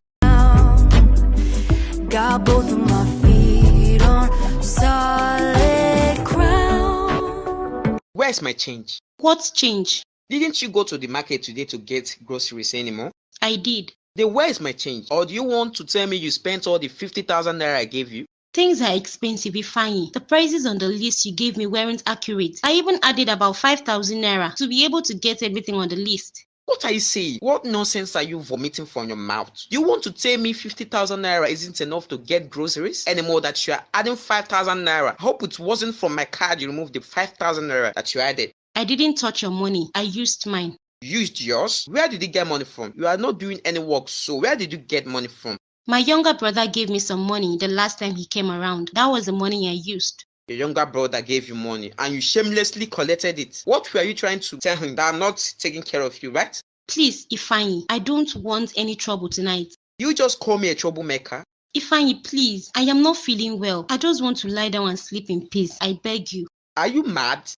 Got both of my feet on solid ground. Where's my change? What change? Didn't you go to the market today to get groceries anymore? I did. Then where is my change? Or do you want to tell me you spent all the 50,000 naira I gave you? Things are expensive, Ifeanyi. The prices on the list you gave me weren't accurate. I even added about 5,000 naira to be able to get everything on the list. What are you saying? What nonsense are you vomiting from your mouth? You want to tell me 50,000 naira isn't enough to get groceries anymore, that you are adding 5,000 naira? I hope it wasn't from my card you removed the 5,000 naira that you added. I didn't touch your money. I used mine. Used yours? Where did you get money from? You are not doing any work, so where did you get money from? My younger brother gave me some money the last time he came around. That was the money I used. Your younger brother gave you money and you shamelessly collected it. What were you trying to tell him? That I'm not taking care of you, right? Please, Ifeanyi, I don't want any trouble tonight. You just call me a troublemaker? Ifeanyi, please, I am not feeling well. I just want to lie down and sleep in peace. I beg you. Are you mad?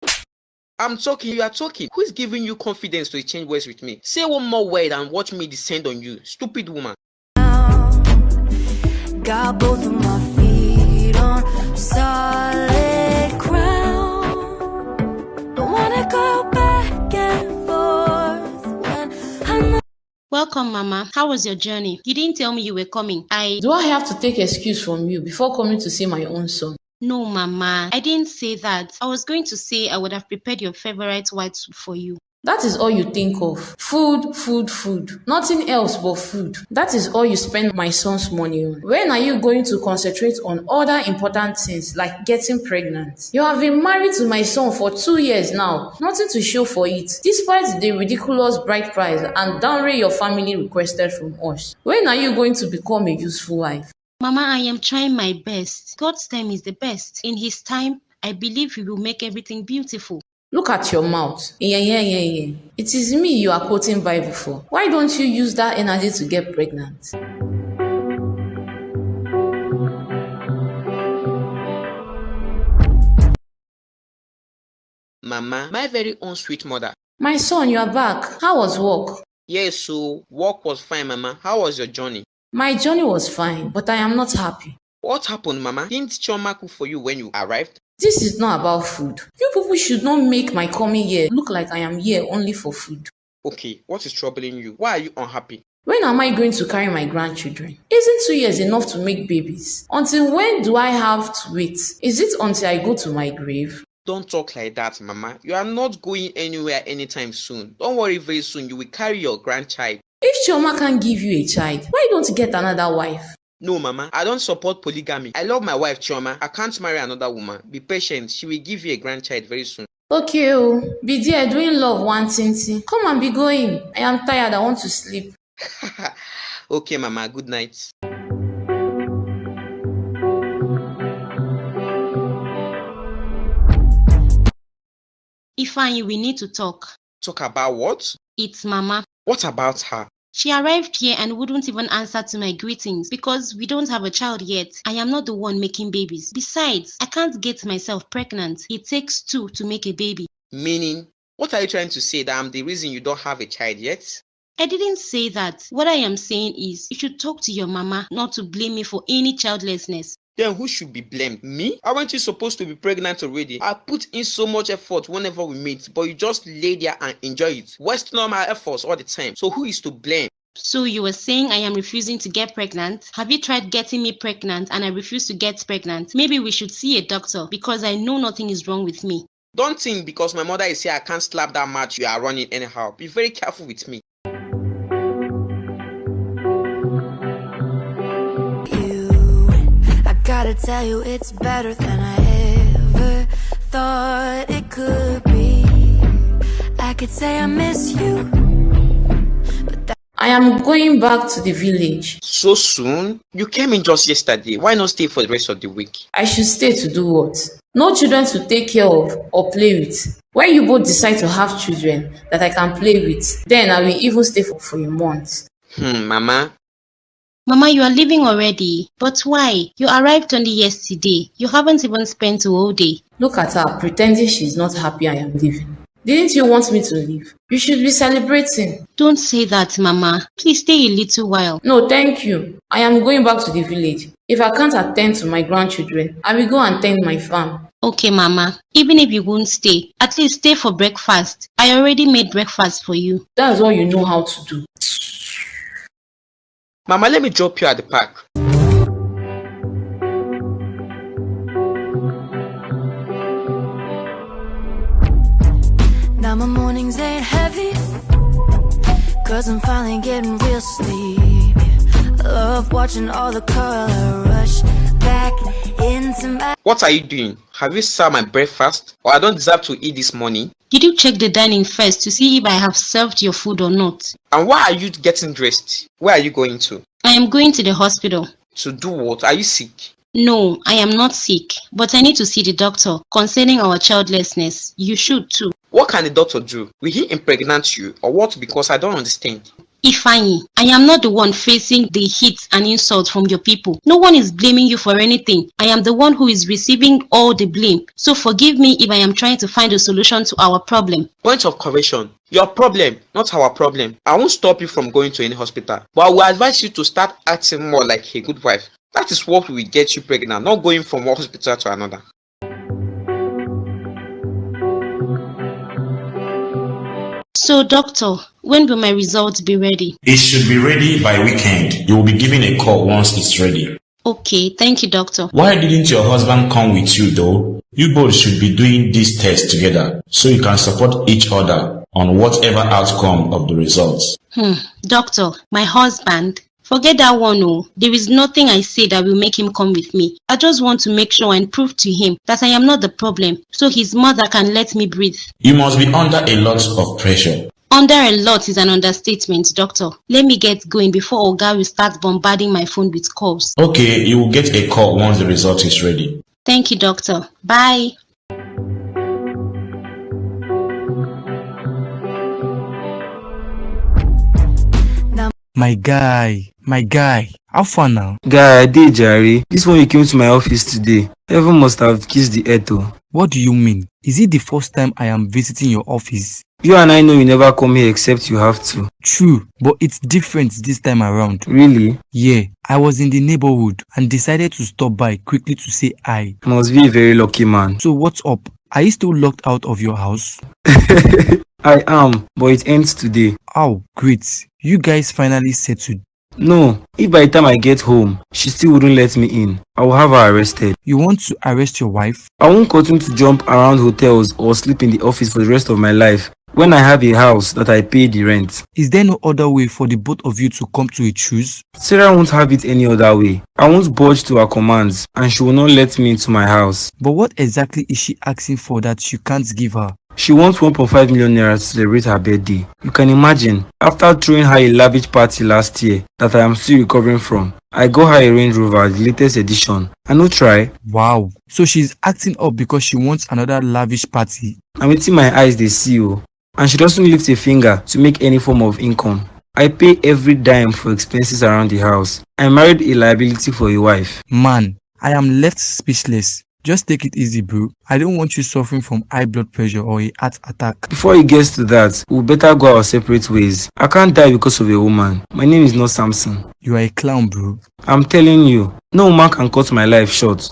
I'm talking, you are talking. Who is giving you confidence to exchange words with me? Say one more word and watch me descend on you, stupid woman. Got both of my feet on solid ground. Don't wanna go back and forth when I'm not. Welcome, Mama. How was your journey? You didn't tell me you were coming. Do I have to take excuse from you before coming to see my own son? No, Mama. I didn't say that. I was going to say I would have prepared your favorite white soup for you. That is all you think of. Food, food, food. Nothing else but food. That is all you spend my son's money on. When are you going to concentrate on other important things like getting pregnant? You have been married to my son for 2 years now. Nothing to show for it, despite the ridiculous bride price and dowry your family requested from us. When are you going to become a useful wife? Mama, I am trying my best. God's time is the best. In His time, I believe He will make everything beautiful. Look at your mouth. Yeah. It is me you are quoting Bible for. Why don't you use that energy to get pregnant? Mama, my very own sweet mother. My son, you are back. How was work? Yes, so work was fine, Mama. How was your journey? My journey was fine, but I am not happy. What happened, Mama? Didn't Chioma cook for you when you arrived? This is not about food. You people should not make my coming here look like I am here only for food. Okay, what is troubling you? Why are you unhappy? When am I going to carry my grandchildren? Isn't 2 years enough to make babies? Until when do I have to wait? Is it until I go to my grave? Don't talk like that, Mama. You are not going anywhere anytime soon. Don't worry, very soon you will carry your grandchild. If Chioma can't give you a child, why don't you get another wife? No, Mama, I don't support polygamy. I love my wife, Chioma. I can't marry another woman. Be patient. She will give you a grandchild very soon. Okay, be there doing love one thing. Come and be going. I am tired. I want to sleep. Okay, Mama. Good night. Ifeanyi, we need to talk. Talk about what? It's Mama. What about her? She arrived here and wouldn't even answer to my greetings because we don't have a child yet. I am not the one making babies. Besides, I can't get myself pregnant. It takes 2 to make a baby. Meaning? What are you trying to say, that I'm the reason you don't have a child yet? I didn't say that. What I am saying is, you should talk to your mama not to blame me for any childlessness. Then who should be blamed? Me? Aren't you supposed to be pregnant already? I put in so much effort whenever we meet, but you just lay there and enjoy it, wasting all my efforts all the time. So who is to blame? So you were saying I am refusing to get pregnant? Have you tried getting me pregnant and I refuse to get pregnant? Maybe we should see a doctor because I know nothing is wrong with me. Don't think because my mother is here I can't slap that match you are running anyhow. Be very careful with me. You gotta tell you it's better than I ever thought it could be. I could say I miss you. I am going back to the village. So soon? You came in just yesterday. Why not stay for the rest of the week? I should stay to do what? No children to take care of or play with. When you both decide to have children that I can play with, then I will even stay for a month. Mama. Mama, you are leaving already. But why? You arrived only yesterday. You haven't even spent the whole day. Look at her, pretending she's not happy I am leaving. Didn't you want me to leave? You should be celebrating. Don't say that, Mama. Please stay a little while. No, thank you. I am going back to the village. If I can't attend to my grandchildren, I will go and tend my farm. Okay, Mama. Even if you won't stay, at least stay for breakfast. I already made breakfast for you. That's all you know how to do. Mama, let me drop you at the park. Now my mornings ain't heavy, 'cause I'm finally getting real sleepy. I love watching all the color rush back into my... What are you doing? Have you served my breakfast? Or I don't deserve to eat this morning? Did you check the dining first to see if I have served your food or not? And why are you getting dressed? Where are you going to? I am going to the hospital. To do what? Are you sick? No, I am not sick, but I need to see the doctor concerning our childlessness. You should too. What can the doctor do? Will he impregnate you or what? Because I don't understand. Ifeanyi, I am not the one facing the heat and insult from your people. No one is blaming you for anything. I am the one who is receiving all the blame. So forgive me if I am trying to find a solution to our problem. Point of correction. Your problem, not our problem. I won't stop you from going to any hospital, but I will advise you to start acting more like a good wife. That is what will get you pregnant, not going from one hospital to another. So, doctor, when will my results be ready? It should be ready by weekend. You will be given a call once it's ready. Okay, thank you, doctor. Why didn't your husband come with you though? You both should be doing this test together so you can support each other on whatever outcome of the results. Doctor, my husband, forget that one. Oh, there is nothing I say that will make him come with me. I just want to make sure and prove to him that I am not the problem, so his mother can let me breathe. You must be under a lot of pressure. Under a lot is an understatement, doctor. Let me get going before Oga will start bombarding my phone with calls. Okay, you will get a call once the result is ready. Thank you, doctor. Bye. My guy, how far now? Guy, I did, Jerry. This one you came to my office today. Heaven must have kissed the earth. What do you mean? Is it the first time I am visiting your office? You and I know you never come here except you have to. True, but it's different this time around. Really? Yeah, I was in the neighborhood and decided to stop by quickly to say hi. Must be a very lucky man. So what's up? Are you still locked out of your house? I am, but it ends today. Oh, great. You guys finally settled. No, if by the time I get home, she still wouldn't let me in, I will have her arrested. You want to arrest your wife? I won't continue to jump around hotels or sleep in the office for the rest of my life when I have a house that I pay the rent. Is there no other way for the both of you to come to a truce? Sarah won't have it any other way. I won't budge to her commands and she will not let me into my house. But what exactly is she asking for that you can't give her? She wants 1.5 million naira to celebrate her birthday. You can imagine, after throwing her a lavish party last year that I am still recovering from, I got her a Range Rover, the latest edition. I no try. Wow. So she's acting up because she wants another lavish party. I'm waiting my eyes they see you. And she doesn't lift a finger to make any form of income. I pay every dime for expenses around the house. I married a liability for a wife. Man, I am left speechless. Just take it easy, bro. I don't want you suffering from high blood pressure or a heart attack. Before it gets to that, we better go our separate ways. I can't die because of a woman. My name is not Samson. You are a clown, bro. I'm telling you, no woman can cut my life short.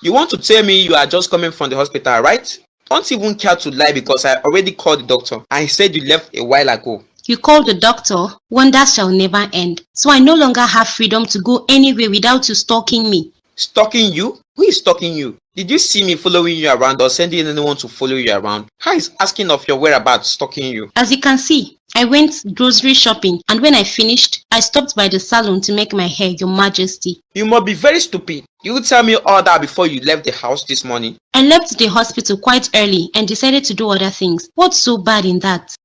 You want to tell me you are just coming from the hospital, right? Don't even care to lie because I already called the doctor and he said you left a while ago. You called the doctor? Wonders shall never end. So I no longer have freedom to go anywhere without you stalking me. Stalking you? Who is stalking you? Did you see me following you around or sending anyone to follow you around? How is asking of your whereabouts stalking you? As you can see, I went grocery shopping, and when I finished, I stopped by the salon to make my hair, Your Majesty. You must be very stupid. You would tell me all that before you left the house this morning. I left the hospital quite early and decided to do other things. What's so bad in that?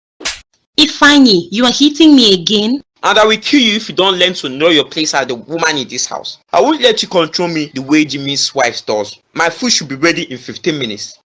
Ifeanyi, you are hitting me again? And I will kill you if you don't learn to know your place as the woman in this house. I won't let you control me the way Jimmy's wife does. My food should be ready in 15 minutes.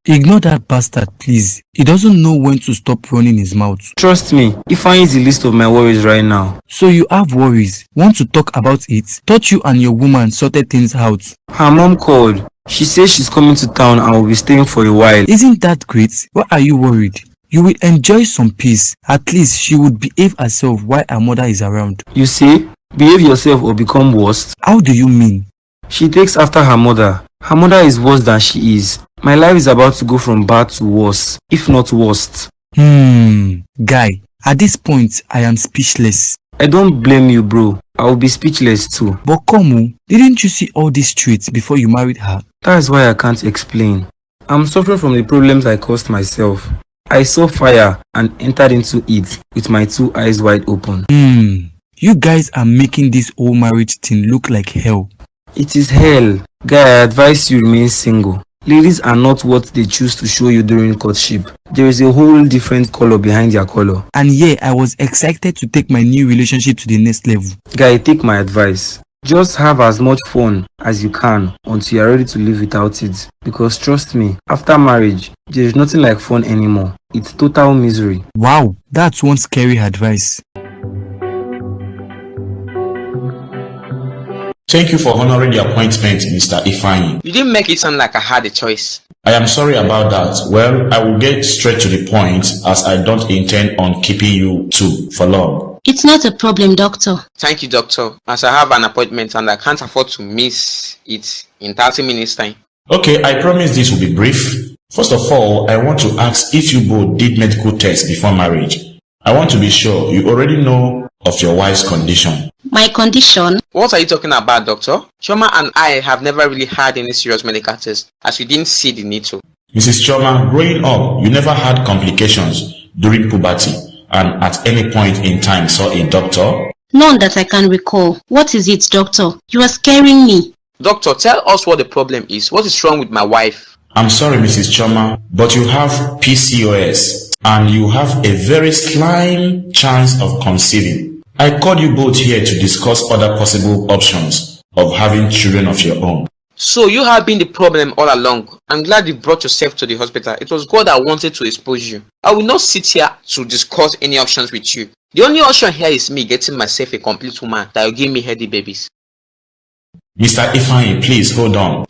Ignore that bastard, please. He doesn't know when to stop running his mouth. Trust me, Ifeanyi is the least of my worries right now. So you have worries. Want to talk about it? Thought you and your woman sorted things out. Her mom called. She says she's coming to town and will be staying for a while. Isn't that great? Why are you worried? You will enjoy some peace. At least she would behave herself while her mother is around. You see, behave yourself or become worse. How do you mean? She takes after her mother. Her mother is worse than she is. My life is about to go from bad to worse, if not worst. Guy, at this point, I am speechless. I don't blame you, bro. I will be speechless too. But Komu, didn't you see all these traits before you married her? That's why I can't explain. I'm suffering from the problems I caused myself. I saw fire and entered into it with my 2 eyes wide open. You guys are making this whole marriage thing look like hell. It is hell. Guy, I advise you remain single. Ladies are not what they choose to show you during courtship. There is a whole different color behind their color. And yeah, I was excited to take my new relationship to the next level. Guy, take my advice. Just have as much fun as you can until you are ready to live without it. Because trust me, after marriage, there is nothing like fun anymore. It's total misery. Wow, that's one scary advice. Thank you for honoring the appointment, Mr. Ifeanyi. You didn't make it sound like I had a choice. I am sorry about that. Well, I will get straight to the point as I don't intend on keeping you two for long. It's not a problem, doctor. Thank you, doctor. As I have an appointment and I can't afford to miss it in 30 minutes time. Okay, I promise this will be brief. First of all, I want to ask if you both did medical tests before marriage. I want to be sure you already know of your wife's condition. My condition? What are you talking about, doctor? Chioma and I have never really had any serious medical tests as we didn't see the need to. Mrs. Chioma, growing up, you never had complications during puberty and at any point in time saw a doctor? None that I can recall. What is it, doctor? You are scaring me. Doctor, tell us what the problem is. What is wrong with my wife? I'm sorry, Mrs. Chioma, but you have PCOS and you have a very slim chance of conceiving. I called you both here to discuss other possible options of having children of your own. So you have been the problem all along. I'm glad you brought yourself to the hospital. It was God that wanted to expose you. I will not sit here to discuss any options with you. The only option here is me getting myself a complete woman that will give me healthy babies. Mr. Ifeanyi, please hold on.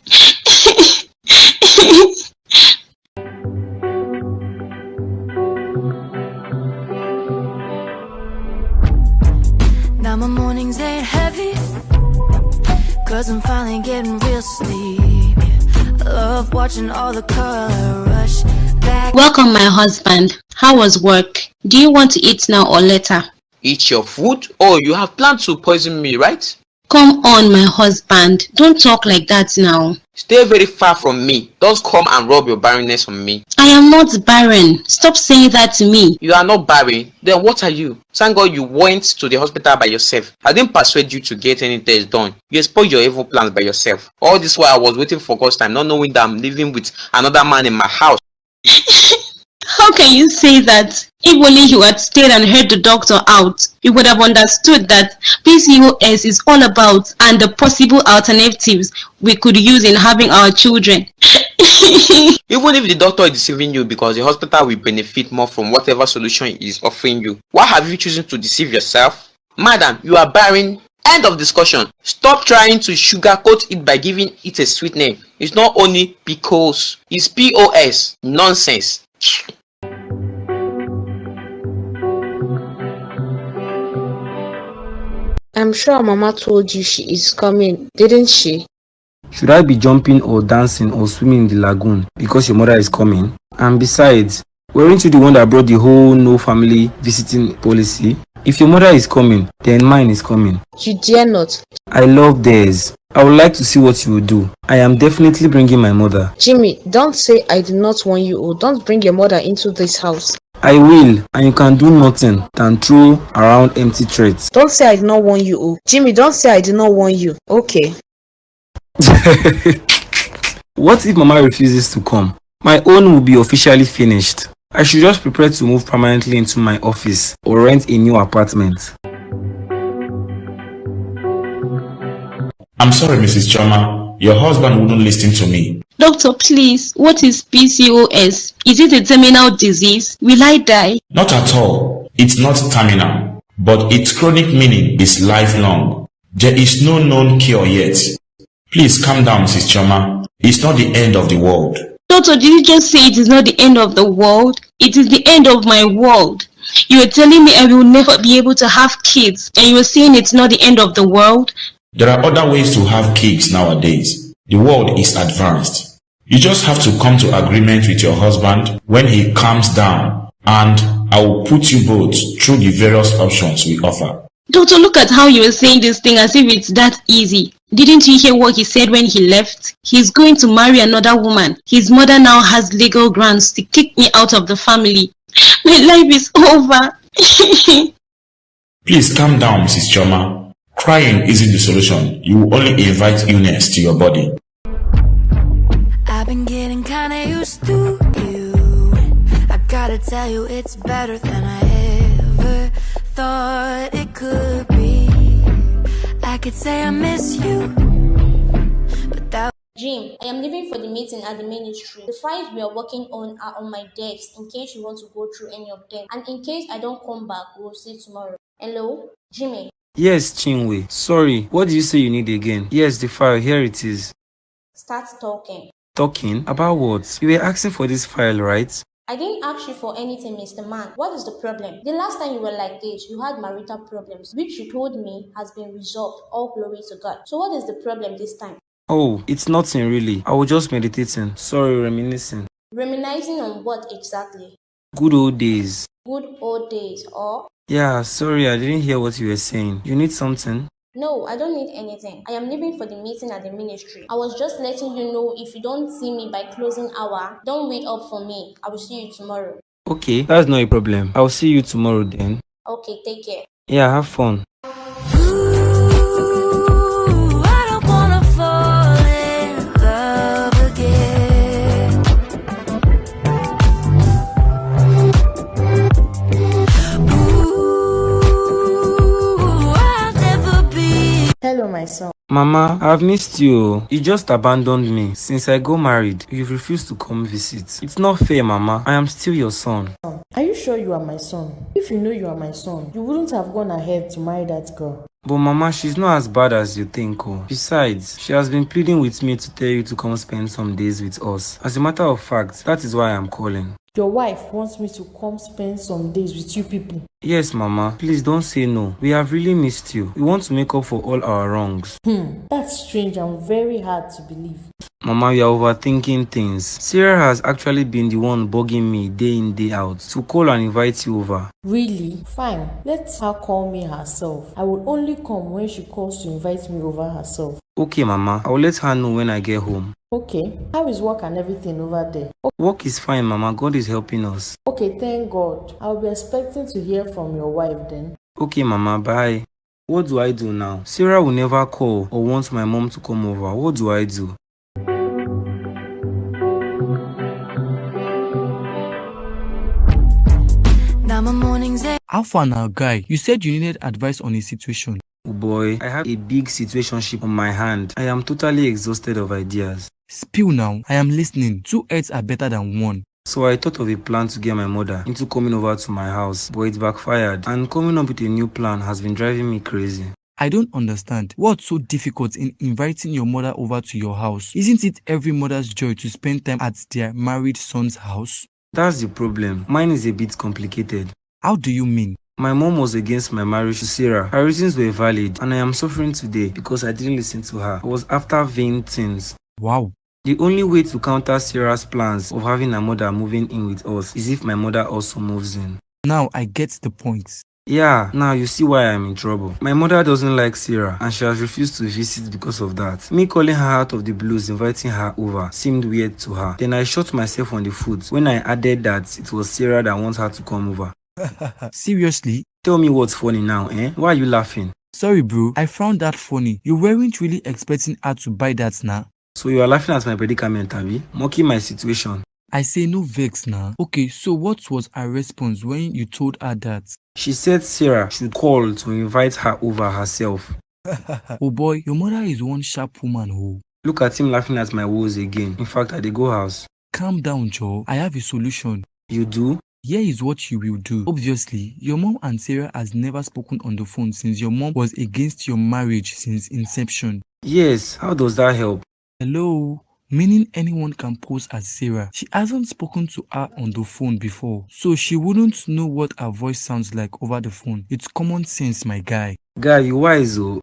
Now my mornings ain't heavy, cause I'm finally getting real sleep. I love watching all the color rush back. Welcome, my husband. How was work? Do you want to eat now or later? Eat your food? Oh, you have planned to poison me, right? Come on, my husband. Don't talk like that now. Stay very far from me. Don't come and rub your barrenness on me. I am not barren. Stop saying that to me. You are not barren. Then what are you? Thank God you went to the hospital by yourself. I didn't persuade you to get any test done. You exposed your evil plans by yourself. All this while I was waiting for God's time, not knowing that I'm living with another man in my house. How can you say that? If only you had stayed and heard the doctor out, you would have understood that PCOS is all about and the possible alternatives we could use in having our children. Even if the doctor is deceiving you because the hospital will benefit more from whatever solution he is offering you, why have you chosen to deceive yourself? Madam, you are barren. End of discussion. Stop trying to sugarcoat it by giving it a sweet name. It's not only because it's POS. Nonsense. I'm sure Mama told you she is coming, didn't she? Should I be jumping or dancing or swimming in the lagoon because your mother is coming? And besides, weren't you the one that brought the whole no family visiting policy? If your mother is coming, then mine is coming. You dare not. I love theirs. I would like to see what you will do. I am definitely bringing my mother. Jimmy, don't say I do not want you or don't bring your mother into this house. I will, and you can do nothing than throw around empty threats. Don't say I do not want you or Jimmy, don't say I do not want you. Okay. What if Mama refuses to come? My own will be officially finished. I should just prepare to move permanently into my office or rent a new apartment. I'm sorry, Mrs. Choma. Your husband wouldn't listen to me. Doctor, please, what is PCOS? Is it a terminal disease? Will I die? Not at all. It's not terminal, but its chronic meaning is lifelong. There is no known cure yet. Please calm down, Mrs. Choma. It's not the end of the world. Doctor, did you just say it is not the end of the world? It is the end of my world. You were telling me I will never be able to have kids, and you were saying it's not the end of the world? There are other ways to have kids nowadays. The world is advanced. You just have to come to agreement with your husband when he calms down, and I will put you both through the various options we offer. Doctor, look at how you were saying this thing as if it's that easy. Didn't you hear what he said when he left? He's going to marry another woman. His mother now has legal grounds to kick me out of the family. My life is over. Please calm down, Mrs. Choma. Crying isn't the solution. You will only invite illness to your body. I've been getting kinda used to you. I gotta tell you, it's better than I ever thought it could be. I could say I miss you, but that. Jim, I am leaving for the meeting at the ministry. The files we are working on are on my desk in case you want to go through any of them. And in case I don't come back, we'll see tomorrow. Hello? Jimmy? Yes, Chinwe. Sorry, what do you say you need again? Yes, the file, here it is. Start talking. Talking? About what? You were asking for this file, right? I didn't ask you for anything, Mr. Man. What is the problem? The last time you were like this, you had marital problems, which you told me has been resolved. All glory to God. So what is the problem this time? Oh, it's nothing really. I was just meditating. Sorry, reminiscing. Reminiscing on what exactly? Good old days. Good old days, or? Yeah, sorry, I didn't hear what you were saying. You need something? No, I don't need anything. I am leaving for the meeting at the ministry. I was just letting you know if you don't see me by closing hour, don't wait up for me. I will see you tomorrow. Okay, that's not a problem. I'll see you tomorrow then. Okay, take care. Yeah, have fun. Hello, my son. Mama, I've missed you. You just abandoned me. Since I got married, you've refused to come visit. It's not fair, Mama. I am still your son. Are you sure you are my son? If you know you are my son, you wouldn't have gone ahead to marry that girl. But Mama, she's not as bad as you think. Oh. Besides, she has been pleading with me to tell you to come spend some days with us. As a matter of fact, that is why I'm calling. Your wife wants me to come spend some days with you people. Yes, Mama. Please don't say no. We have really missed you. We want to make up for all our wrongs. That's strange and very hard to believe. Mama, you are overthinking things. Sarah has actually been the one bugging me day in, day out to call and invite you over. Really? Fine. Let her call me herself. I will only come when she calls to invite me over herself. Okay, Mama. I will let her know when I get home. Okay. How is work and everything over there? Work is fine, Mama. God is helping us. Okay, thank God. I'll be expecting to hear from your wife then. Okay, Mama. Bye. What do I do now? Sarah will never call or want my mom to come over. What do I do? Now my mornings. How far now, guy? You said you needed advice on a situation. Oh boy, I have a big situationship on my hand. I am totally exhausted of ideas. Spill now. I am listening. 2 heads are better than 1. So I thought of a plan to get my mother into coming over to my house, but it backfired, and coming up with a new plan has been driving me crazy. I don't understand. What's so difficult in inviting your mother over to your house? Isn't it every mother's joy to spend time at their married son's house? That's the problem. Mine is a bit complicated. How do you mean? My mom was against my marriage to Sarah. Her reasons were valid, and I am suffering today because I didn't listen to her. I was after vain things. Wow. The only way to counter Sarah's plans of having her mother moving in with us is if my mother also moves in. Now I get the point. Yeah, now you see why I'm in trouble. My mother doesn't like Sarah and she has refused to visit because of that. Me calling her out of the blues, inviting her over, seemed weird to her. Then I shot myself on the foot when I added that it was Sarah that wants her to come over. Seriously? Tell me what's funny now, eh? Why are you laughing? Sorry bro, I found that funny. You weren't really expecting her to buy that now. So you are laughing at my predicament, Abi? Mocking my situation. I say no vex now. Okay, so what was her response when you told her that? She said Sarah should call to invite her over herself. Oh boy, your mother is one sharp woman, oh. Look at him laughing at my woes again. In fact, at the go house. Calm down, Joe. I have a solution. You do? Here is what you will do. Obviously, your mom and Sarah has never spoken on the phone since your mom was against your marriage since inception. Yes, how does that help? Hello? Meaning anyone can pose as Sarah. She hasn't spoken to her on the phone before, so she wouldn't know what her voice sounds like over the phone. It's common sense, my guy. Guy, you wise, oh.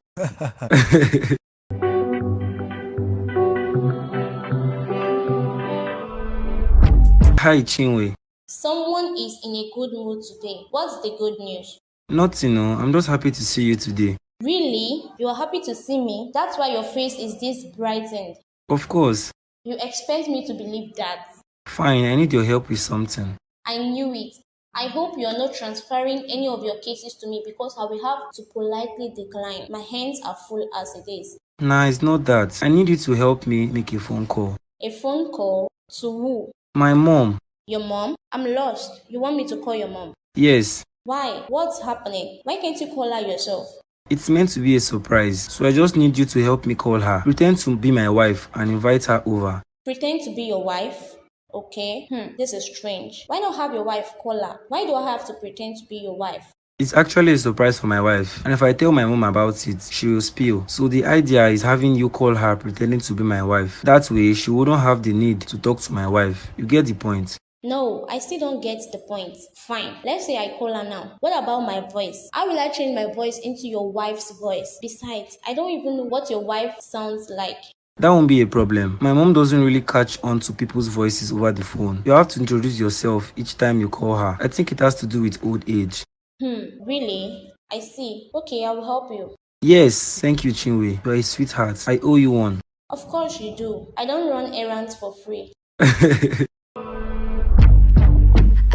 Hi, Chinwe. Someone is in a good mood today. What's the good news? Nothing, no. I'm just happy to see you today. Really? You are happy to see me? That's why your face is this brightened. Of course. You expect me to believe that? Fine, I need your help with something. I knew it. I hope you are not transferring any of your cases to me because I will have to politely decline. My hands are full as it is. Nah, it's not that. I need you to help me make a phone call. A phone call? To who? My mom. Your mom? I'm lost. You want me to call your mom? Yes. Why? What's happening? Why can't you call her yourself? It's meant to be a surprise, so I just need you to help me call her. Pretend to be my wife and invite her over. Pretend to be your wife? Okay. This is strange. Why not have your wife call her? Why do I have to pretend to be your wife? It's actually a surprise for my wife, and if I tell my mom about it, she will spill. So the idea is having you call her pretending to be my wife. That way, she wouldn't have the need to talk to my wife. You get the point? No, I still don't get the point. Fine, let's say I call her now. What about my voice? How will I change my voice into your wife's voice? Besides, I don't even know what your wife sounds like. That won't be a problem. My mom doesn't really catch on to people's voices over the phone. You have to introduce yourself each time you call her. I think it has to do with old age. Really? I see. Okay, I will help you. Yes, thank you, Chinwe. You are a sweetheart. I owe you one. Of course you do. I don't run errands for free.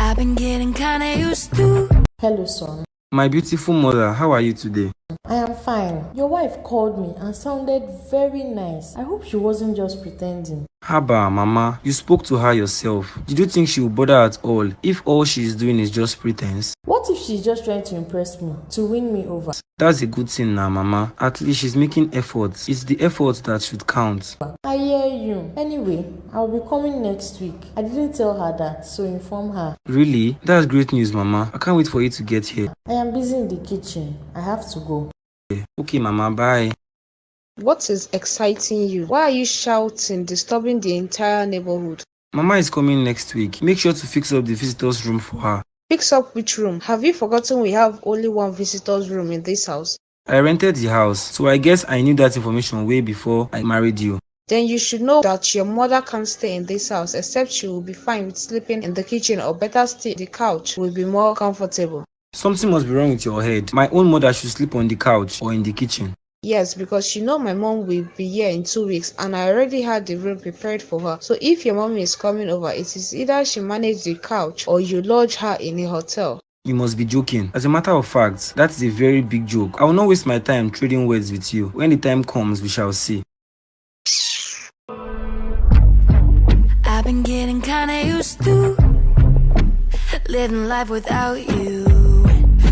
I've been getting kinda used to. Hello, son. My beautiful mother, how are you today? I am fine. Your wife called me and sounded very nice. I hope she wasn't just pretending. Haba, Mama, you spoke to her yourself. Did you think she would bother at all if all she is doing is just pretense? What if she's just trying to impress me, to win me over? That's a good thing now, Mama. At least she's making efforts. It's the efforts that should count. I hear you. Anyway, I'll be coming next week. I didn't tell her that, so inform her. Really? That's great news, Mama. I can't wait for you to get here. I am busy in the kitchen. I have to go. Okay, Mama, bye. What is exciting you? Why are you shouting, disturbing the entire neighborhood? Mama is coming next week. Make sure to fix up the visitors' room for her. Fix up which room? Have you forgotten we have only one visitor's room in this house? I rented the house, so I guess I knew that information way before I married you. Then you should know that your mother can't stay in this house except she will be fine with sleeping in the kitchen, or better still, the couch will be more comfortable. Something must be wrong with your head. My own mother should sleep on the couch or in the kitchen. Yes, because you know my mom will be here in 2 weeks and I already had the room prepared for her. So if your mom is coming over, it is either she manages the couch or you lodge her in a hotel. You must be joking. As a matter of fact, that is a very big joke. I will not waste my time trading words with you. When the time comes, we shall see. I've been getting kinda used to living life without you.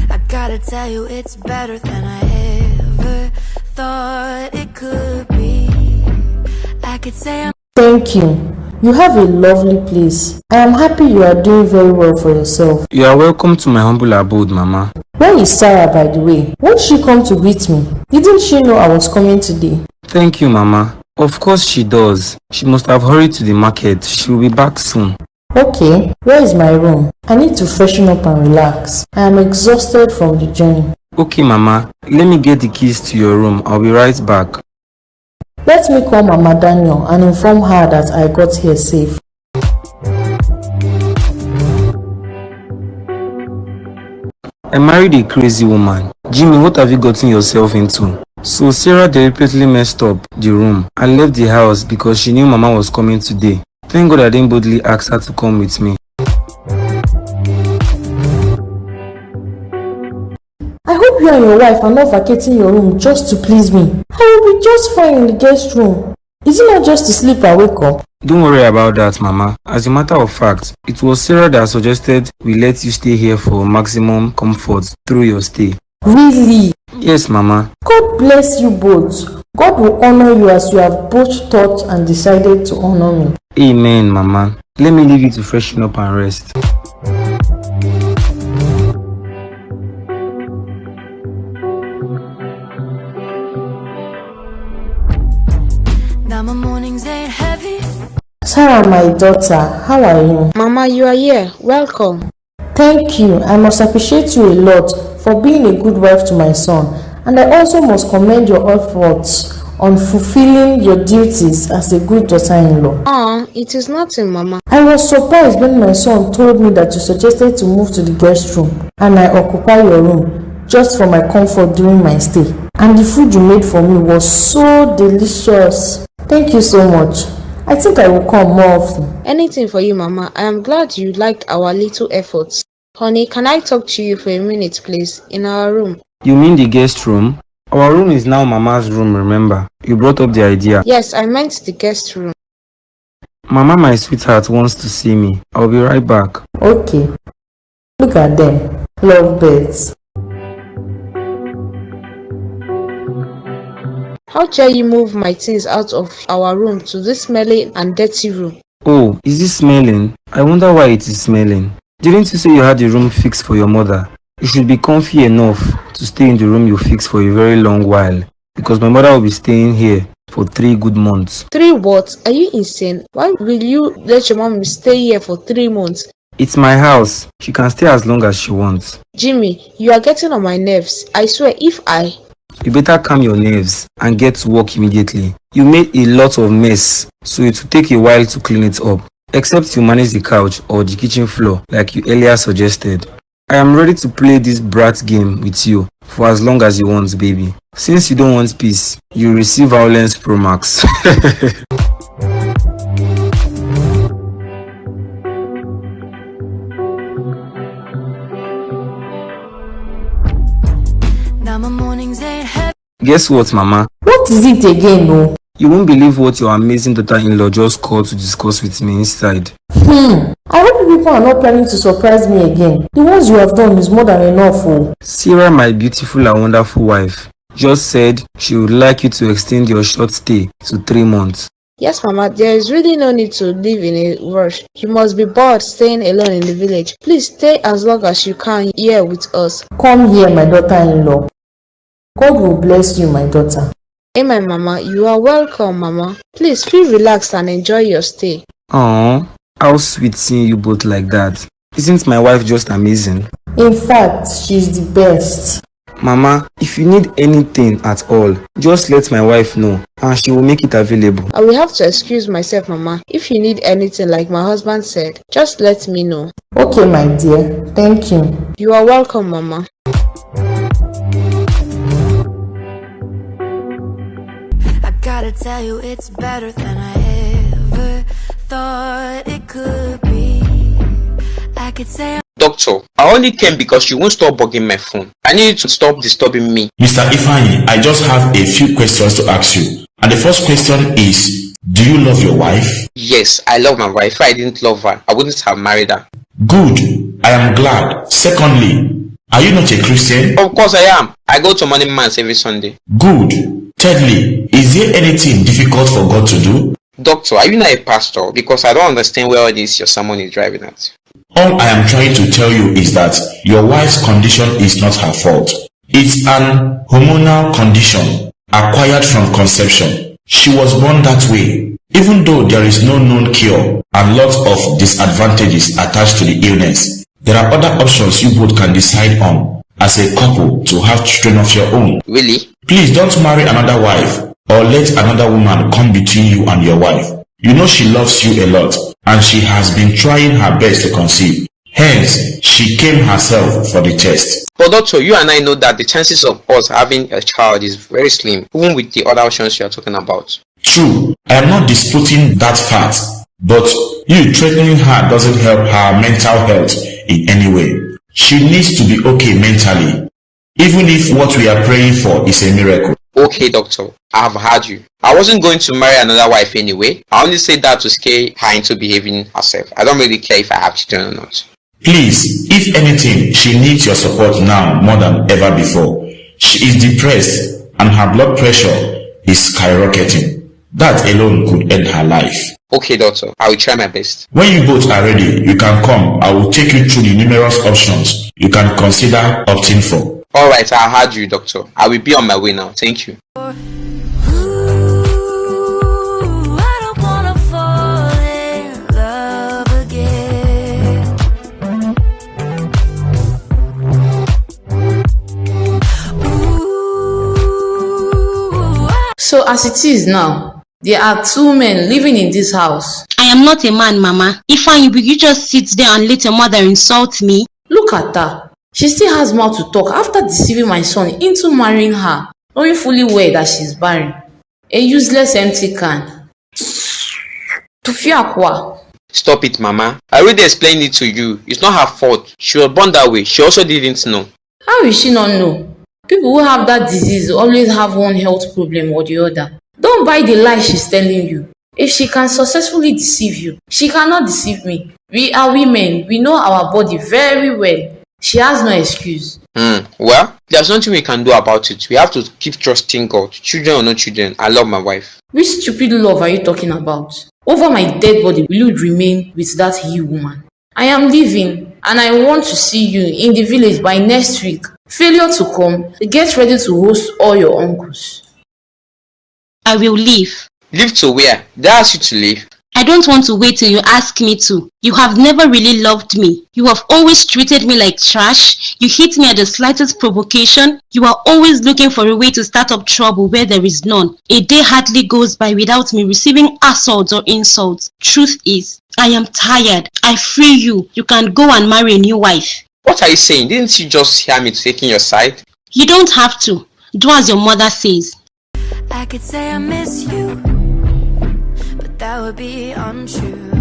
I gotta tell you, it's better than I ever thought it could be. I could say I'm Thank you. You have a lovely place. I am happy you are doing very well for yourself. You are welcome to my humble abode, Mama. Where is Sarah, by the way? Won't she come to greet me? Didn't she know I was coming today? Thank you, Mama. Of course she does. She must have hurried to the market. She will be back soon. Okay, where is my room? I need to freshen up and relax. I am exhausted from the journey. Okay, Mama. Let me get the keys to your room. I'll be right back. Let me call Mama Daniel and inform her that I got here safe. I married a crazy woman. Jimmy, what have you gotten yourself into? So Sarah deliberately messed up the room and left the house because she knew Mama was coming today. Thank God I didn't boldly ask her to come with me. I hope you and your wife are not vacating your room just to please me. I will be just fine in the guest room. Is it not just to sleep and wake up? Don't worry about that, Mama. As a matter of fact, it was Sarah that suggested we let you stay here for maximum comfort through your stay. Really? Yes, Mama. God bless you both. God will honor you as you have both thought and decided to honor me. Amen, Mama. Let me leave you to freshen up and rest. Now my mornings ain't heavy. Sarah, my daughter, how are you? Mama, you are here. Welcome. Thank you. I must appreciate you a lot for being a good wife to my son, and I also must commend your efforts on fulfilling your duties as a good daughter-in-law. It is nothing, Mama. I was surprised when my son told me that you suggested to move to the guest room and I occupy your room just for my comfort during my stay. And the food you made for me was so delicious. Thank you so much. I think I will come more often. Anything for you, Mama. I am glad you liked our little efforts. Honey, can I talk to you for a minute, please, in our room? You mean the guest room? Our room is now Mama's room, remember? You brought up the idea. Yes, I meant the guest room. Mama, my sweetheart, wants to see me. I'll be right back. Okay. Look at them. Lovebirds. How dare you move my things out of our room to this smelly and dirty room? Oh, is it smelling? I wonder why it is smelling. Didn't you say you had the room fixed for your mother? You should be comfy enough to stay in the room you fixed for a very long while. Because my mother will be staying here for 3 good months. 3 what? Are you insane? Why will you let your mom stay here for 3 months? It's my house. She can stay as long as she wants. Jimmy, you are getting on my nerves. I swear, You better calm your nerves and get to work immediately. You made a lot of mess, so it will take a while to clean it up. Except you manage the couch or the kitchen floor like you earlier suggested. I am ready to play this brat game with you for as long as you want, baby. Since you don't want peace, you receive Violence Pro Max. Now my mornings ain't heavy. Guess what, Mama? What is it again, no? You won't believe what your amazing daughter-in-law just called to discuss with me inside. I hope people are not planning to surprise me again. The ones you have done is more than enough. Sarah, my beautiful and wonderful wife, just said she would like you to extend your short stay to 3 months. Yes, Mama, there is really no need to live in a rush. You must be bored staying alone in the village. Please stay as long as you can here with us. Come here, my daughter-in-law. God will bless you, my daughter. Amen, Mama. You are welcome, Mama. Please feel relaxed and enjoy your stay. Aww, how sweet seeing you both like that. Isn't my wife just amazing? In fact, she's the best. Mama, if you need anything at all, just let my wife know and she will make it available. I will have to excuse myself, Mama. If you need anything like my husband said, just let me know. Okay, my dear. Thank you. You are welcome, Mama. I gotta tell you, it's better than I ever thought it could be. I could say Doctor, I only came because you won't stop bugging my phone. I need you to stop disturbing me. Mr. Ifeanyi, I just have a few questions to ask you. And the first question is, do you love your wife? Yes, I love my wife. If I didn't love her, I wouldn't have married her. Good. I am glad. Secondly, are you not a Christian? Of course I am. I go to morning mass every Sunday. Good. Thirdly, is there anything difficult for God to do? Doctor, are you not a pastor? Because I don't understand where all this your sermon is driving at. All I am trying to tell you is that your wife's condition is not her fault. It's an hormonal condition acquired from conception. She was born that way. Even though there is no known cure and lots of disadvantages attached to the illness, there are other options you both can decide on as a couple to have children of your own. Really? Please don't marry another wife or let another woman come between you and your wife. You know she loves you a lot and she has been trying her best to conceive. Hence, she came herself for the test. But doctor, you and I know that the chances of us having a child is very slim, even with the other options you are talking about. True, I am not disputing that fact, but you threatening her doesn't help her mental health in any way. She needs to be okay mentally, even if what we are praying for is a miracle. Okay, doctor, I have heard you. I wasn't going to marry another wife anyway. I only said that to scare her into behaving herself. I don't really care if I have children or not. Please, if anything, she needs your support now more than ever before. She is depressed and her blood pressure is skyrocketing. That alone could end her life. Okay, doctor, I will try my best. When you both are ready, you can come. I will take you through the numerous options you can consider opting for. Alright, I heard you, doctor. I will be on my way now. Thank you. So as it is now, there are two men living in this house. I am not a man, Mama. Ifeanyi, will you just sit there and let your mother insult me? Look at her. She still has mouth to talk after deceiving my son into marrying her, knowing fully well that she's barren. A useless empty can. Tufiakwa. Stop it, Mama. I already explained it to you. It's not her fault. She was born that way. She also didn't know. How will she not know? People who have that disease always have one health problem or the other. Don't buy the lie she's telling you. If she can successfully deceive you, she cannot deceive me. We are women. We know our body very well. She has no excuse. Well, there's nothing we can do about it. We have to keep trusting God. Children or no children, I love my wife. Which stupid love are you talking about? Over my dead body, will you remain with that he woman? I am leaving and I want to see you in the village by next week. Failure to come, get ready to host all your uncles. I will leave. Leave to where? They asked you to leave. I don't want to wait till you ask me to. You have never really loved me. You have always treated me like trash. You hit me at the slightest provocation. You are always looking for a way to start up trouble where there is none. A day hardly goes by without me receiving assaults or insults. Truth is, I am tired. I free you. You can go and marry a new wife. What are you saying? Didn't you just hear me taking your side? You don't have to. Do as your mother says. I could say I miss you, but that would be untrue.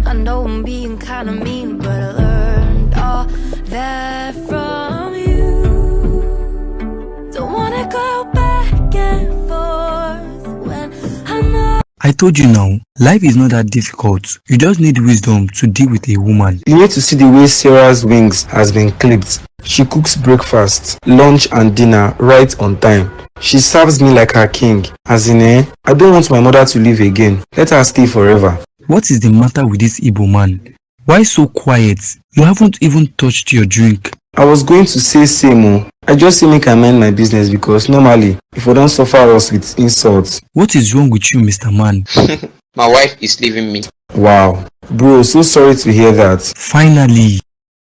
I know I'm being kinda mean, but I learned all that from you. Don't wanna go back and forth when I know. I told you now, life is not that difficult. You just need wisdom to deal with a woman. You need to see the way Sarah's wings has been clipped. She cooks breakfast, lunch and dinner right on time. She serves me like her king. As in, I don't want my mother to leave again. Let her stay forever. What is the matter with this Igbo man? Why so quiet? You haven't even touched your drink. I was going to say same. I just say make I mind my business because normally, if we don't suffer us with insults. What is wrong with you, Mr. Man? My wife is leaving me. Wow. Bro, so sorry to hear that. Finally.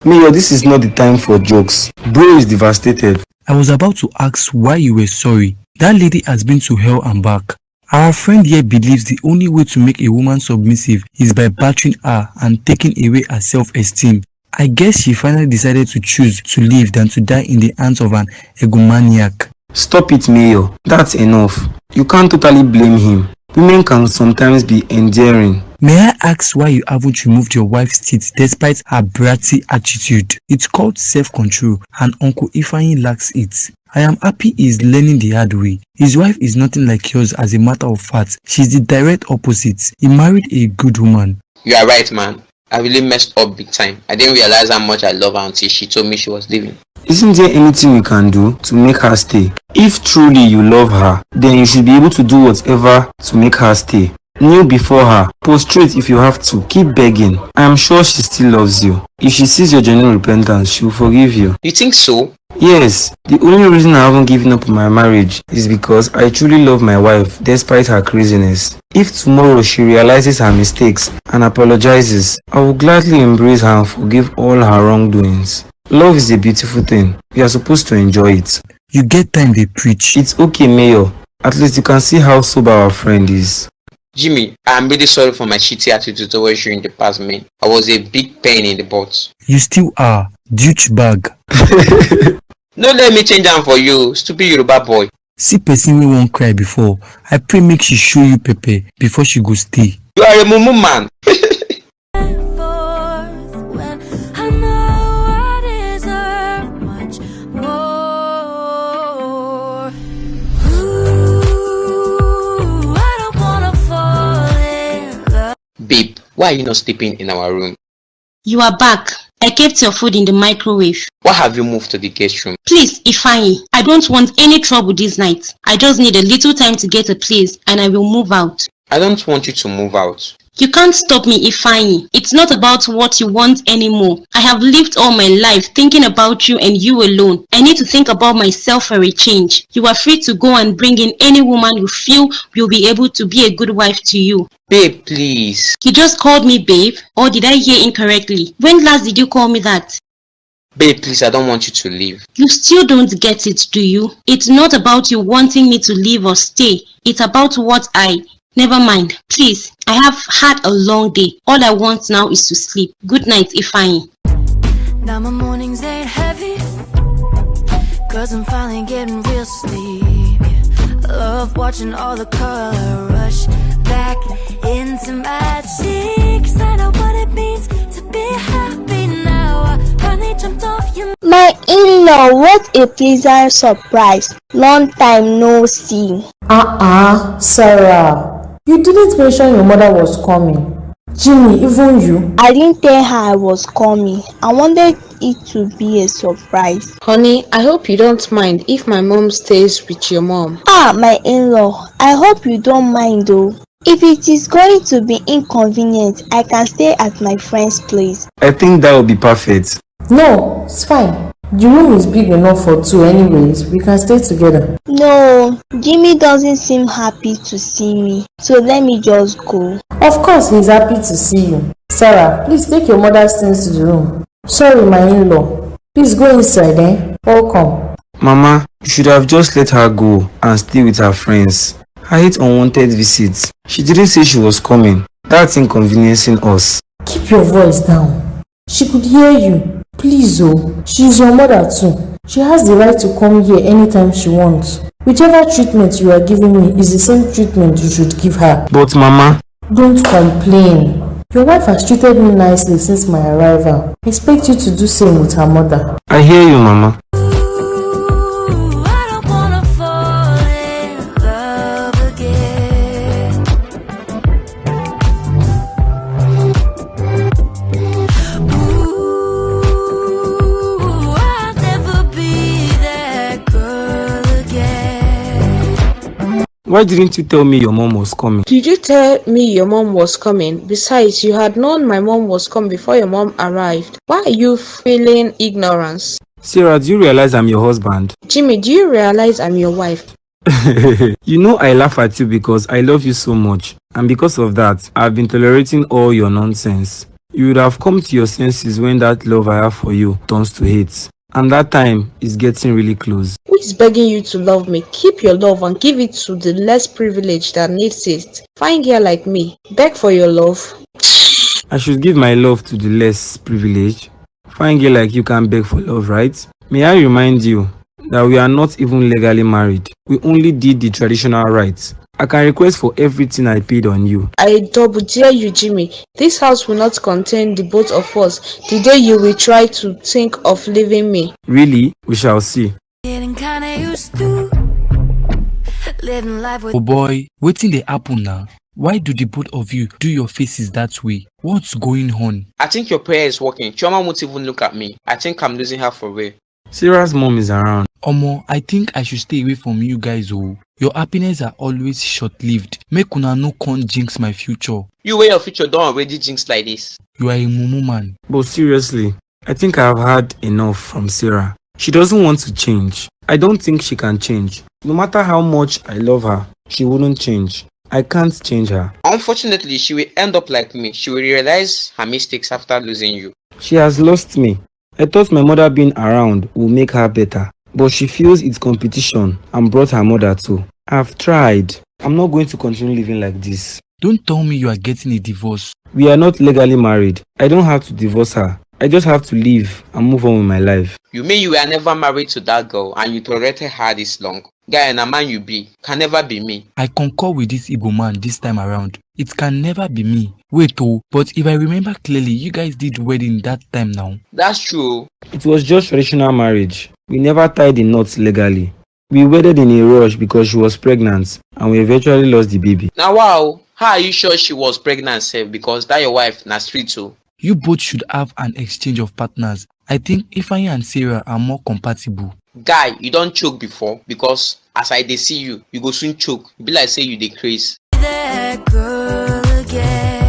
Mayor, this is not the time for jokes. Bro is devastated. I was about to ask why you were sorry. That lady has been to hell and back. Our friend here believes the only way to make a woman submissive is by battering her and taking away her self-esteem. I guess she finally decided to choose to live than to die in the hands of an egomaniac. Stop it, Mayor. That's enough. You can't totally blame him. Women can sometimes be endearing. May I ask why you haven't removed your wife's teeth despite her bratty attitude? It's called self-control and Uncle Ifeanyi lacks it. I am happy he is learning the hard way. His wife is nothing like yours as a matter of fact. She's the direct opposite. He married a good woman. You are right, man. I really messed up big time. I didn't realize how much I love her until she told me she was leaving. Isn't there anything you can do to make her stay? If truly you love her, then you should be able to do whatever to make her stay. Kneel before her, prostrate if you have to, keep begging. I am sure she still loves you. If she sees your genuine repentance, she will forgive you. You think so? Yes, the only reason I haven't given up on my marriage is because I truly love my wife despite her craziness. If tomorrow she realizes her mistakes and apologizes, I will gladly embrace her and forgive all her wrongdoings. Love is a beautiful thing. We are supposed to enjoy it. You get time they preach. It's okay, Mayor. At least you can see how sober our friend is. Jimmy, I am really sorry for my shitty attitude towards you in the past, man. I was a big pain in the butt. You still are. Douchebag. No let me change am for you, stupid Yoruba boy. See person wey wan cry before. I pray make she show you pepper before she go stay. You are a mumu man. When I know I deserve much more. Ooh, I don't wanna fall in love. Babe, why are you not sleeping in our room? You are back. I kept your food in the microwave. Why have you moved to the guest room? Please, Ifeanyi, I don't want any trouble this night. I just need a little time to get a place and I will move out. I don't want you to move out. You can't stop me, Ifeanyi. It's not about what you want anymore. I have lived all my life thinking about you and you alone. I need to think about myself for a change. You are free to go and bring in any woman you feel will be able to be a good wife to you. Babe, please. You just called me babe? Or did I hear incorrectly? When last did you call me that? Babe, please, I don't want you to leave. You still don't get it, do you? It's not about you wanting me to leave or stay. It's about what Never mind. Please, I have had a long day. All I want now is to sleep. Good night, Ifeanyi. Now my mornings ain't heavy, 'cause I'm finally getting real sleepy. I love watching all the color rush back into my cheeks. I know what it means to be happy now. I finally jumped off your. My in-law, what a pleasant surprise. Long time no see. Sarah. You didn't mention your mother was coming. Jimmy, even you? I didn't tell her I was coming. I wanted it to be a surprise. Honey, I hope you don't mind if my mom stays with your mom. My in-law, I hope you don't mind though. If it is going to be inconvenient, I can stay at my friend's place. I think that would be perfect. No, it's fine. The room is big enough for two anyways. We can stay together. No, Jimmy doesn't seem happy to see me. So let me just go. Of course he's happy to see you. Sarah, please take your mother's things to the room. Sorry, my in-law. Please go inside, Welcome. Mama, you should have just let her go and stay with her friends. I hate unwanted visits. She didn't say she was coming. That's inconveniencing us. Keep your voice down. She could hear you. Please, she is your mother too. She has the right to come here anytime she wants. Whichever treatment you are giving me is the same treatment you should give her. But Mama... Don't complain. Your wife has treated me nicely since my arrival. I expect you to do same with her mother. I hear you, Mama. Why didn't you tell me your mom was coming? Did you tell me your mom was coming? Besides, you had known my mom was coming before your mom arrived. Why are you feeling ignorance? Sarah, do you realize I'm your husband? Jimmy, do you realize I'm your wife? You know I laugh at you because I love you so much. And because of that, I've been tolerating all your nonsense. You would have come to your senses when that love I have for you turns to hate. And that time is getting really close. Who is begging you to love me? Keep your love and give it to the less privileged that needs it. Fine girl like me, beg for your love. I should give my love to the less privileged. Fine girl like you can beg for love, right? May I remind you that we are not even legally married. We only did the traditional rites. I can request for everything I paid on you. I double dare you, Jimmy. This house will not contain the both of us the day you will try to think of leaving me. Really? We shall see. Getting kinda used to living life with. Oh boy, wetin dey happen now? Why do the both of you do your faces that way? What's going on? I think your prayer is working. Chioma won't even look at me. I think I'm losing her for real. Sarah's mom is around. Omo, I think I should stay away from you guys. Your happiness are always short-lived. Make una no con jinx my future. You wear your future don't already jinx like this. You are a mumu man. But seriously, I think I've had enough from Sarah. She doesn't want to change. I don't think she can change. No matter how much I love her, she wouldn't change. I can't change her. Unfortunately, she will end up like me. She will realize her mistakes after losing you. She has lost me. I thought my mother being around would make her better. But she feels it's competition and brought her mother too. I've tried. I'm not going to continue living like this. Don't tell me you are getting a divorce. We are not legally married. I don't have to divorce her. I just have to leave and move on with my life. You mean you were never married to that girl and you tolerated her this long? Guy, and a man you be can never be me. I concur with this Igbo man this time around. It can never be me. Wait but if I remember clearly, you guys did wedding that time now. That's true. It was just traditional marriage. We never tied the knots legally. We wedded in a rush because she was pregnant and we eventually lost the baby. Now wow, how are you sure she was pregnant sef? Because that your wife na street too. You both should have an exchange of partners. I think Ifeanyi and Sarah are more compatible. Guy, you don't choke before because as I dey see you, you go soon choke. You be like say you dey craze. That girl again.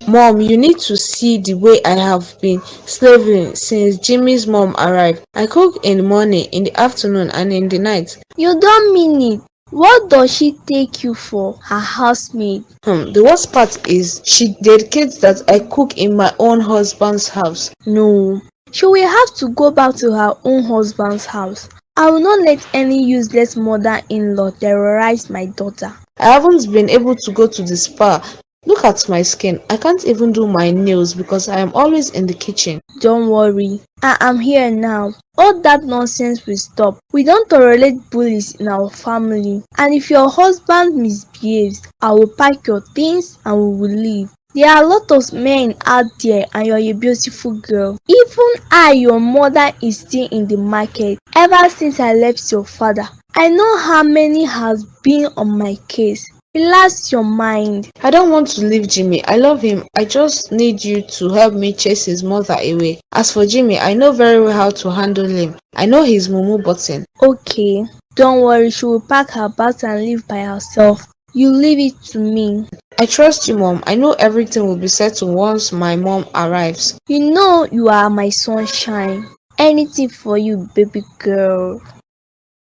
Mom, you need to see the way I have been slaving since Jimmy's mom arrived. I cook in the morning, in the afternoon, and in the night. You don't mean it. What does she take you for? Her housemaid? The worst part is she dedicates that I cook in my own husband's house. No. She will have to go back to her own husband's house. I will not let any useless mother-in-law terrorize my daughter. I haven't been able to go to the spa. Look at my skin. I can't even do my nails because I am always in the kitchen. Don't worry. I am here now. All that nonsense will stop. We don't tolerate bullies in our family. And if your husband misbehaves, I will pack your things and we will leave. There are a lot of men out there and you're a beautiful girl. Even I, your mother, is still in the market. Ever since I left your father, I know how many has been on my case. Relax your mind. I don't want to leave Jimmy. I love him. I just need you to help me chase his mother away. As for Jimmy, I know very well how to handle him. I know his mumu button. Okay, don't worry. She will pack her bags and leave by herself. You leave it to me. I trust you, Mom. I know everything will be settled once my mom arrives. You know you are my sunshine. Anything for you, baby girl.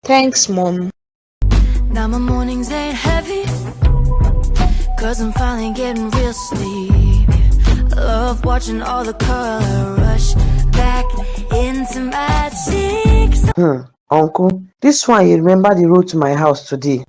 Thanks, Mom. Now my mornings ain't heavy, 'cause I'm finally getting real sleep. I love watching all the color rush back into my cheeks. Uncle, this one you remember the road to my house today.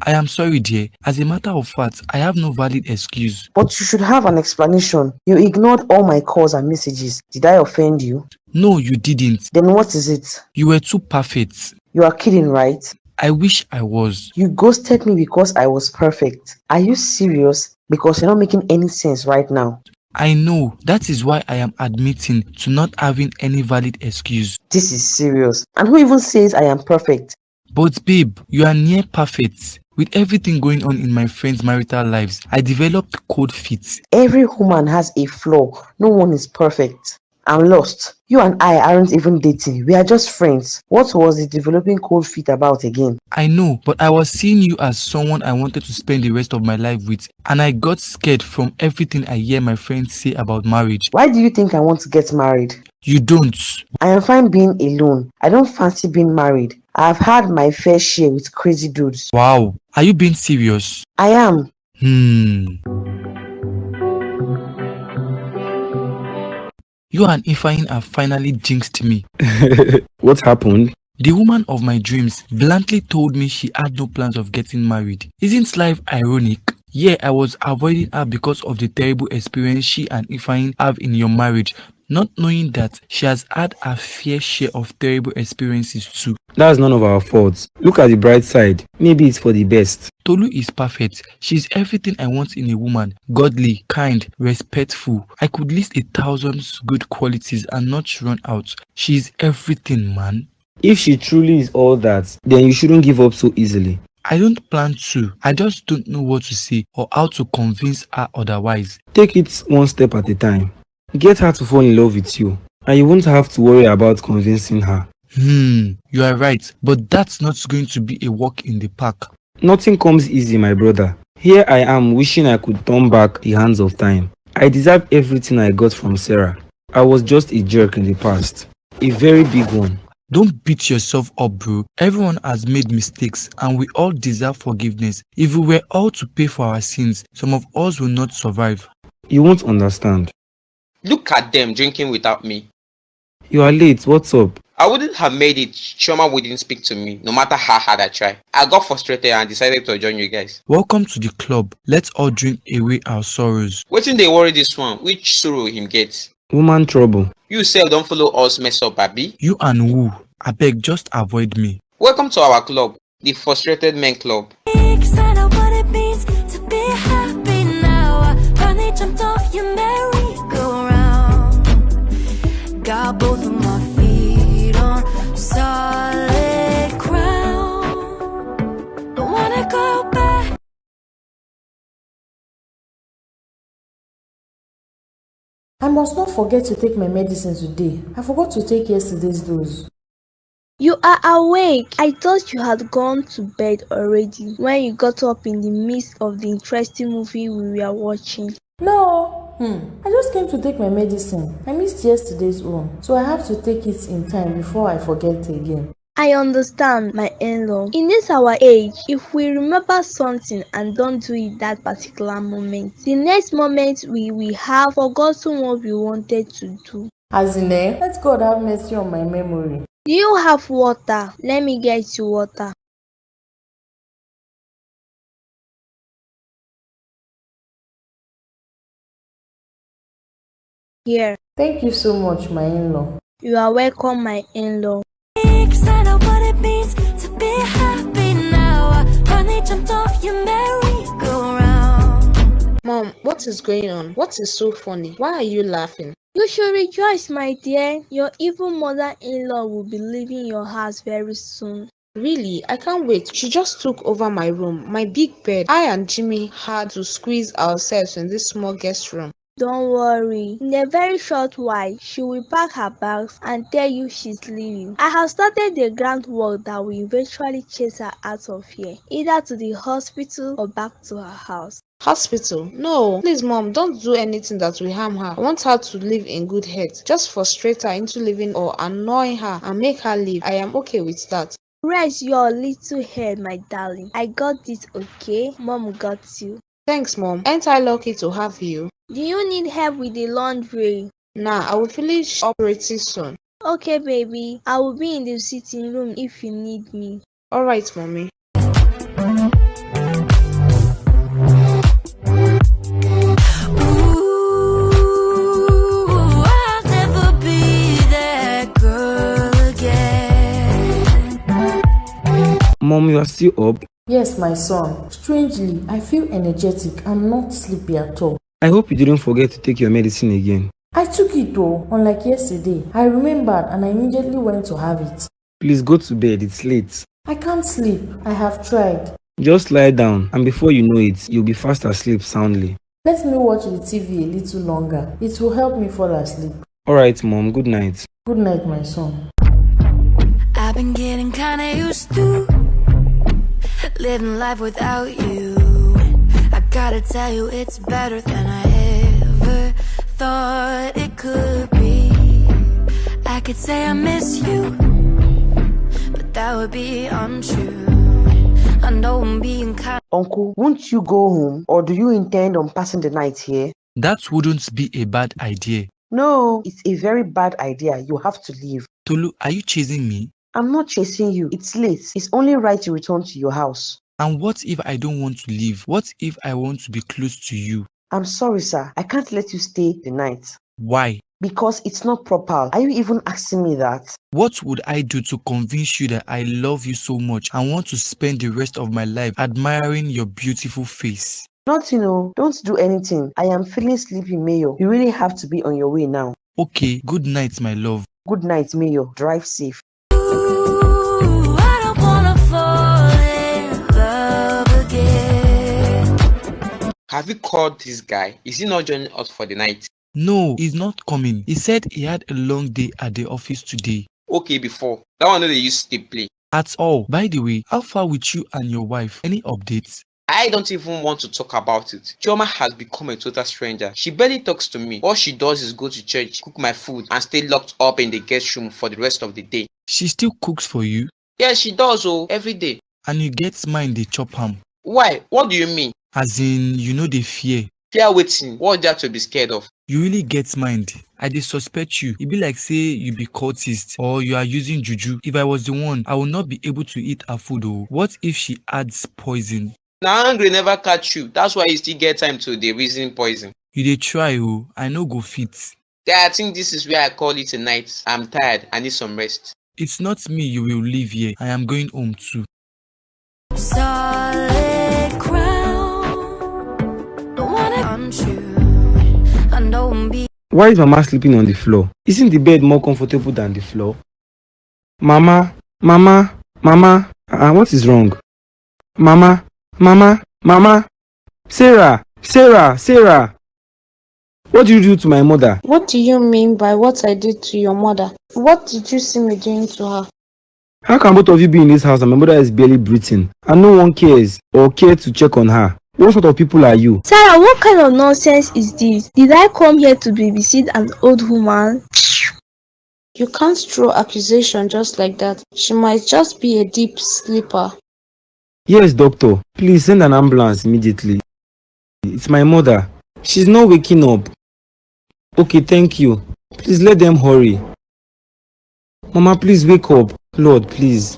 I am sorry, dear. As a matter of fact, I have no valid excuse. But you should have an explanation. You ignored all my calls and messages. Did I offend you? No, you didn't. Then what is it? You were too perfect. You are kidding, right? I wish I was. You ghosted me because I was perfect. Are you serious? Because you're not making any sense right now. I know. That is why I am admitting to not having any valid excuse. This is serious. And who even says I am perfect? But babe, you are near perfect. With everything going on in my friends' marital lives, I developed cold feet. Every woman has a flaw. No one is perfect. I'm lost. You and I aren't even dating. We are just friends. What was the developing cold feet about again? I know, but I was seeing you as someone I wanted to spend the rest of my life with, and I got scared from everything I hear my friends say about marriage. Why do you think I want to get married? You don't. I am fine being alone. I don't fancy being married. I have had my fair share with crazy dudes. Wow. Are you being serious? I am. You and Ifeanyi have finally jinxed me. What happened? The woman of my dreams bluntly told me she had no plans of getting married. Isn't life ironic? Yeah, I was avoiding her because of the terrible experience she and Ifeanyi have in your marriage, not knowing that she has had a fair share of terrible experiences too. That's none of our faults. Look at the bright side. Maybe it's for the best. Tolu is perfect. She's everything I want in a woman. Godly, kind, respectful. I could list 1,000 good qualities and not run out. She's everything, man. If she truly is all that, then you shouldn't give up so easily. I don't plan to. I just don't know what to say or how to convince her otherwise. Take it one step at a time. Get her to fall in love with you, and you won't have to worry about convincing her. You are right, but that's not going to be a walk in the park. Nothing comes easy, my brother. Here I am wishing I could turn back the hands of time. I deserve everything I got from Sarah. I was just a jerk in the past. A very big one. Don't beat yourself up, bro. Everyone has made mistakes and we all deserve forgiveness. If we were all to pay for our sins, some of us will not survive. You won't understand. Look at them drinking without me. You are late. What's up? I wouldn't have made it. Chioma wouldn't speak to me, no matter how hard I try. I got frustrated and decided to join you guys. Welcome to the club. Let's all drink away our sorrows. Wetin dey worry this one? Which sorrow him get? Woman trouble. You sef don't follow us mess up, abi? You and who? Abeg, just avoid me. Welcome to our club, the Frustrated Men Club. I know what it means to be happy now. I finally jumped off your merry-go-round. Got both of my feet on solid ground. Don't wanna go back. I must not forget to take my medicine today. I forgot to take yesterday's dose. You are awake. I thought you had gone to bed already when you got up in the midst of the interesting movie we were watching. No, I just came to take my medicine. I missed yesterday's one, so I have to take it in time before I forget again. I understand, my in-law. In this our age, if we remember something and don't do it that particular moment, the next moment we will have forgotten what we wanted to do. As in, let God have mercy on my memory. Do you have water? Let me get you water. Here. Thank you so much, my in-law. You are welcome, my in-law. I know what it means to be happy now. I finally jumped off your merry-go-round. Mom, what is going on? What is so funny? Why are you laughing? You should rejoice, my dear. Your evil mother-in-law will be leaving your house very soon. Really? I can't wait. She just took over my room, my big bed. I and Jimmy had to squeeze ourselves in this small guest room. Don't worry. In a very short while, she will pack her bags and tell you she's leaving. I have started the groundwork that will eventually chase her out of here, either to the hospital or back to her house. Hospital? No. Please, Mom, don't do anything that will harm her. I want her to live in good health. Just frustrate her into leaving or annoy her and make her leave. I am okay with that. Rest your little head, my darling. I got this, okay? Mom got you. Thanks, Mom. Ain't I lucky to have you? Do you need help with the laundry? Nah, I will finish up pretty soon. Okay, baby. I will be in the sitting room if you need me. Alright, Mommy. Mom, you are still up? Yes, my son. Strangely, I feel energetic and not sleepy at all. I hope you didn't forget to take your medicine again. I took it though, unlike yesterday. I remembered and I immediately went to have it. Please go to bed, it's late. I can't sleep. I have tried. Just lie down and before you know it, you'll be fast asleep soundly. Let me watch the TV a little longer. It will help me fall asleep. Alright, Mom, good night. Good night, my son. I've been getting kinda used to living life without you. I gotta tell you, it's better than I ever thought it could be. I could say I miss you, but that would be untrue. I know I'm being kind. Uncle, won't you go home or do you intend on passing the night here? That wouldn't be a bad idea. No, it's a very bad idea. You have to leave. Tolu, are you chasing me? I'm not chasing you. It's late. It's only right you return to your house. And what if I don't want to leave? What if I want to be close to you? I'm sorry, sir. I can't let you stay the night. Why? Because it's not proper. Are you even asking me that? What would I do to convince you that I love you so much and want to spend the rest of my life admiring your beautiful face? Nothing, don't do anything. I am feeling sleepy, Mayo. You really have to be on your way now. Okay, good night, my love. Good night, Mayo. Drive safe. I don't wanna fall in love again. Have you called this guy? Is he not joining us for the night? No, he's not coming. He said he had a long day at the office today. Okay, before. That one no dey use sleep play. At all. By the way, how far with you and your wife? Any updates? I don't even want to talk about it. Chioma has become a total stranger. She barely talks to me. All she does is go to church, cook my food, and stay locked up in the guest room for the rest of the day. She still cooks for you? Yeah, she does, every day. And you get mine, they chop ham. Why? What do you mean? As in, you know they fear. Fear waiting. What's there to be scared of? You really get mind. I dey suspect you. E be like say you be cultist or you are using juju. If I was the one, I would not be able to eat her food. Oh, what if she adds poison? Now hungry never catch you. That's why you still get time to the reason poison. You dey try. Oh, I no go fit. Yeah, I think this is where I call it a night. I'm tired. I need some rest. It's not me you will leave here. I am going home too. Solid ground. Why is Mama sleeping on the floor? Isn't the bed more comfortable than the floor? Mama, what is wrong? Mama, Sarah. What did you do to my mother? What do you mean by what I did to your mother? What did you see me doing to her? How can both of you be in this house and my mother is barely breathing and no one cares or care to check on her? What sort of people are you? Sarah, what kind of nonsense is this? Did I come here to babysit an old woman? You can't throw accusation just like that. She might just be a deep sleeper. Yes, doctor. Please send an ambulance immediately. It's my mother. She's not waking up. Okay, thank you. Please let them hurry. Mama, please wake up. Lord, please.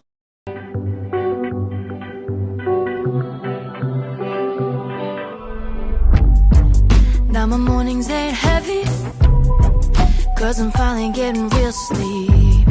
Now my mornings ain't heavy, 'cause I'm finally getting real sleepy.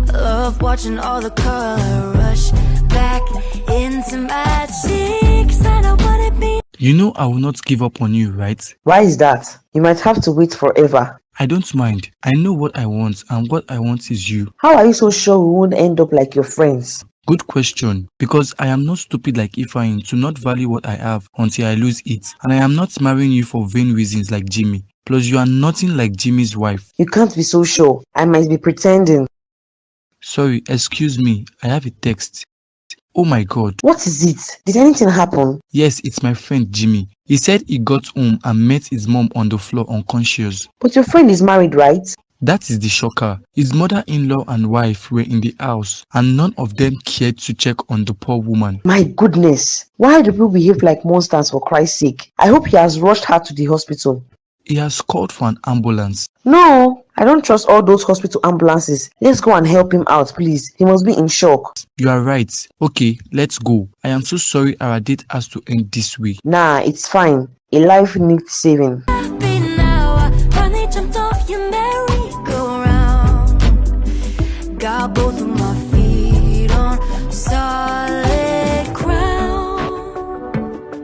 I love watching all the color rush back into my cheeks. I know what it means. You know I will not give up on you, right? Why is that? You might have to wait forever. I don't mind. I know what I want, and what I want is you. How are you so sure we won't end up like your friends? Good question. Because I am not stupid like Ifeanyi to not value what I have until I lose it. And I am not marrying you for vain reasons like Jimmy. Plus, you are nothing like Jimmy's wife. You can't be so sure. I might be pretending. Sorry, excuse me. I have a text. Oh my God. What is it? Did anything happen? Yes, it's my friend Jimmy. He said he got home and met his mom on the floor unconscious. But your friend is married, right? That is the shocker. His mother-in-law and wife were in the house and none of them cared to check on the poor woman. My goodness. Why do people behave like monsters, for Christ's sake? I hope he has rushed her to the hospital. He has called for an ambulance. No, I don't trust all those hospital ambulances. Let's go and help him out, please. He must be in shock. You are right. Okay, let's go. I am so sorry our date has to end this way. Nah, it's fine. A life needs saving. Got both of my feet on solid ground.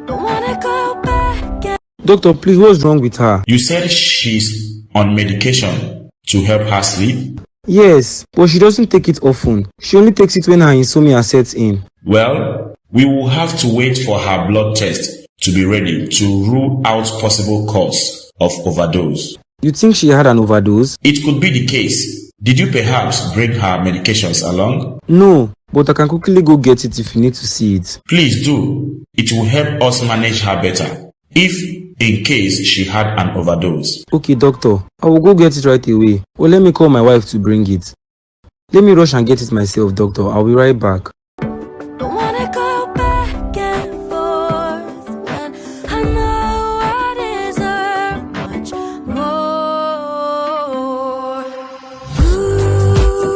Don't wanna go back. Doctor, please, what's wrong with her? You said she's on medication to help her sleep? Yes, but she doesn't take it often. She only takes it when her insomnia sets in. Well, we will have to wait for her blood test to be ready to rule out possible cause of overdose. You think she had an overdose? It could be the case. Did you perhaps bring her medications along? No, but I can quickly go get it if you need to see it. Please do. It will help us manage her better, if in case she had an overdose. Okay, doctor. I will go get it right away. Or let me call my wife to bring it. Let me rush and get it myself, doctor. I'll be right back. Don't wanna go back and forth when I know I deserve much more. Ooh,